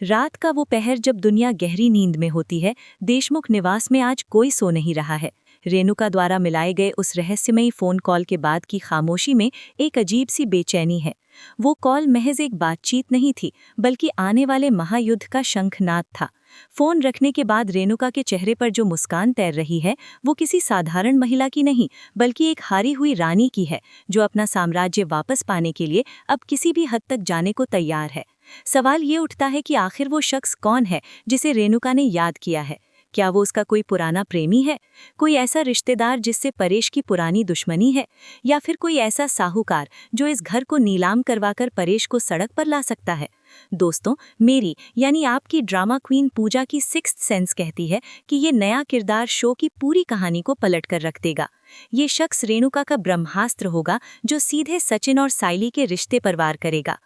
B: रात का वो पहर जब दुनिया गहरी नींद में होती है, देशमुख निवास में आज कोई सो नहीं रहा है। रेणुका द्वारा मिलाए गए उस रहस्यमयी फोन कॉल के बाद की खामोशी में एक अजीब सी बेचैनी है। वो कॉल महज एक बातचीत नहीं थी, बल्कि आने वाले महायुद्ध का शंखनाद था। फोन रखने के बाद रेणुका के चेहरे पर जो मुस्कान तैर रही है, वो किसी साधारण महिला की नहीं, बल्कि एक हारी हुई रानी की है, जो अपना साम्राज्य वापस पाने के लिए अब किसी भी हद तक जाने को तैयार है। सवाल ये उठता है कि आखिर वो शख्स कौन है जिसे रेणुका ने याद किया है? क्या वो उसका कोई पुराना प्रेमी है, कोई ऐसा रिश्तेदार जिससे परेश की पुरानी दुश्मनी है, या फिर कोई ऐसा साहूकार जो इस घर को नीलाम करवाकर परेश को सड़क पर ला सकता है? दोस्तों, मेरी यानी आपकी ड्रामा क्वीन पूजा की सिक्स्थ सेंस कहती है कि ये नया किरदार शो की पूरी कहानी को पलट कर रख देगा। ये शख्स रेणुका का ब्रह्मास्त्र होगा जो सीधे सचिन और साइली के रिश्ते पर वार करेगा।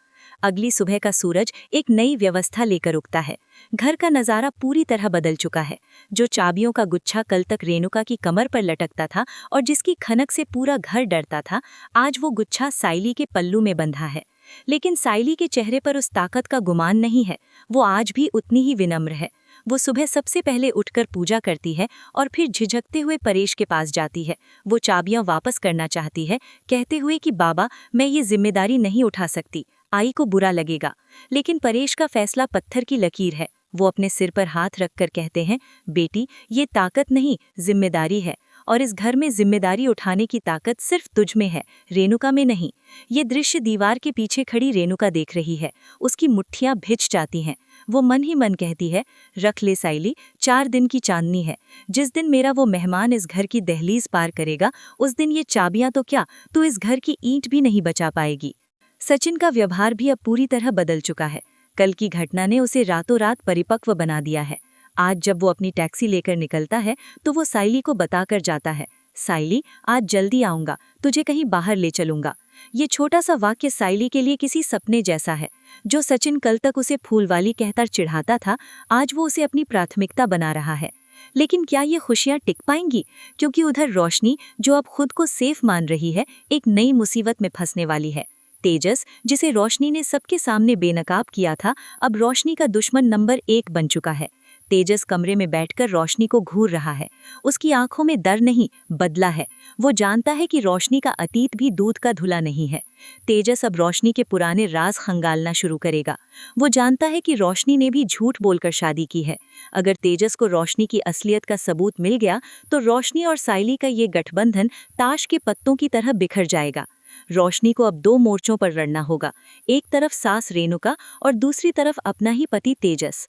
B: अगली सुबह का सूरज एक नई व्यवस्था लेकर उगता है। घर का नजारा पूरी तरह बदल चुका है। जो चाबियों का गुच्छा कल तक रेणुका की कमर पर लटकता था और जिसकी खनक से पूरा घर डरता था, आज वो गुच्छा साइली के पल्लू में बंधा है। लेकिन साइली के चेहरे पर उस ताकत का गुमान नहीं है। वो आज भी उतनी ही विनम्र है। वो सुबह सबसे पहले उठकर पूजा करती है और फिर झिझकते हुए परेश के पास जाती है। वो चाबियां वापस करना चाहती है, कहते हुए कि बाबा, मैं ये जिम्मेदारी नहीं उठा सकती, आई को बुरा लगेगा। लेकिन परेश का फैसला पत्थर की लकीर है। वो अपने सिर पर हाथ रखकर कहते हैं, बेटी, ये ताकत नहीं, जिम्मेदारी है, और इस घर में जिम्मेदारी उठाने की ताकत सिर्फ तुझ में है, रेणुका में नहीं। ये दृश्य दीवार के पीछे खड़ी रेणुका देख रही है। उसकी मुट्ठियां भिज जाती हैं। वो मन ही मन कहती है, रख ले साइली, 4 दिन की चांदनी है। जिस दिन मेरा वो मेहमान इस घर की दहलीज पार करेगा, उस दिन ये चाबियां तो क्या, तो इस घर की ईंट भी नहीं बचा पाएगी। सचिन का व्यवहार भी अब पूरी तरह बदल चुका है। कल की घटना ने उसे रातों रात परिपक्व बना दिया है। आज जब वो अपनी टैक्सी लेकर निकलता है तो वो साइली को बताकर जाता है, साइली, आज जल्दी आऊंगा, तुझे कहीं बाहर ले चलूंगा। ये छोटा सा वाक्य साइली के लिए किसी सपने जैसा है। जो सचिन कल तक उसे फूलवाली कहकर चिढ़ाता था, आज वो उसे अपनी प्राथमिकता बना रहा है। लेकिन क्या ये खुशियां टिक पाएंगी? क्योंकि उधर रोशनी, जो अब खुद को सेफ मान रही है, एक नई मुसीबत में फंसने वाली है। तेजस, जिसे रोशनी ने सबके सामने बेनकाब किया था, अब रोशनी का दुश्मन नंबर 1 बन चुका है। तेजस कमरे में बैठकर रोशनी को घूर रहा है। उसकी आंखों में डर नहीं, बदला है। वो जानता है कि रोशनी का अतीत भी दूध का धुला नहीं है। तेजस अब रोशनी के पुराने राज खंगालना शुरू करेगा। वो जानता है कि रोशनी ने भी झूठ बोलकर शादी की है। अगर तेजस को रोशनी की असलियत का सबूत मिल गया तो रोशनी और साइली का ये गठबंधन ताश के पत्तों की तरह बिखर जाएगा। रोशनी को अब 2 मोर्चों पर लड़ना होगा, एक तरफ सास रेणुका और दूसरी तरफ अपना ही पति तेजस।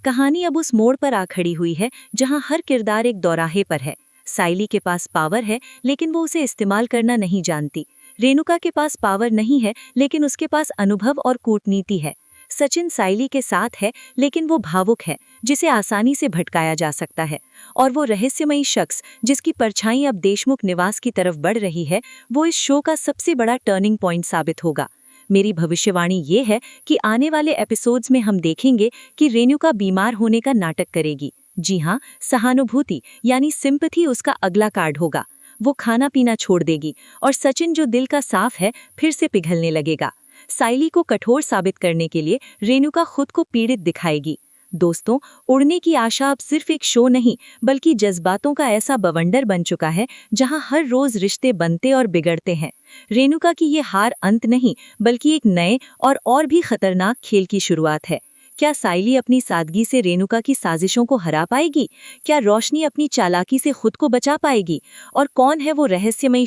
B: कहानी अब उस मोड़ पर आ खड़ी हुई है जहां हर किरदार एक दौराहे पर है। साइली के पास पावर है लेकिन वो उसे इस्तेमाल करना नहीं जानती। रेणुका के पास पावर नहीं है लेकिन उसके पास अनुभव और कूटनीति है। सचिन साइली के साथ है लेकिन वो भावुक है, जिसे आसानी से भटकाया जा सकता है। और वो रहस्यमयी शख्स जिसकी परछाई अब देशमुख निवास की तरफ बढ़ रही है, वो इस शो का सबसे बड़ा टर्निंग पॉइंट साबित होगा। मेरी भविष्यवाणी ये है कि आने वाले एपिसोड्स में हम देखेंगे कि रेणुका बीमार होने का नाटक करेगी। जी हाँ, सहानुभूति यानी सिंपैथी उसका अगला कार्ड होगा। वो खाना पीना छोड़ देगी और सचिन, जो दिल का साफ है, फिर से पिघलने लगेगा। साइली को कठोर साबित करने के लिए रेणुका खुद को पीड़ित दिखाएगी। दोस्तों, उड़ने की आशा अब सिर्फ एक शो नहीं बल्कि जज्बातों का ऐसा बवंडर बन चुका है जहां हर रोज रिश्ते बनते और बिगड़ते हैं। रेणुका की ये हार अंत नहीं बल्कि एक नए और भी खतरनाक खेल की शुरुआत है। क्या साइली अपनी सादगी से रेणुका की साजिशों को हरा पाएगी? क्या रोशनी अपनी चालाकी से खुद को बचा पाएगी? और कौन है वो रहस्यमयी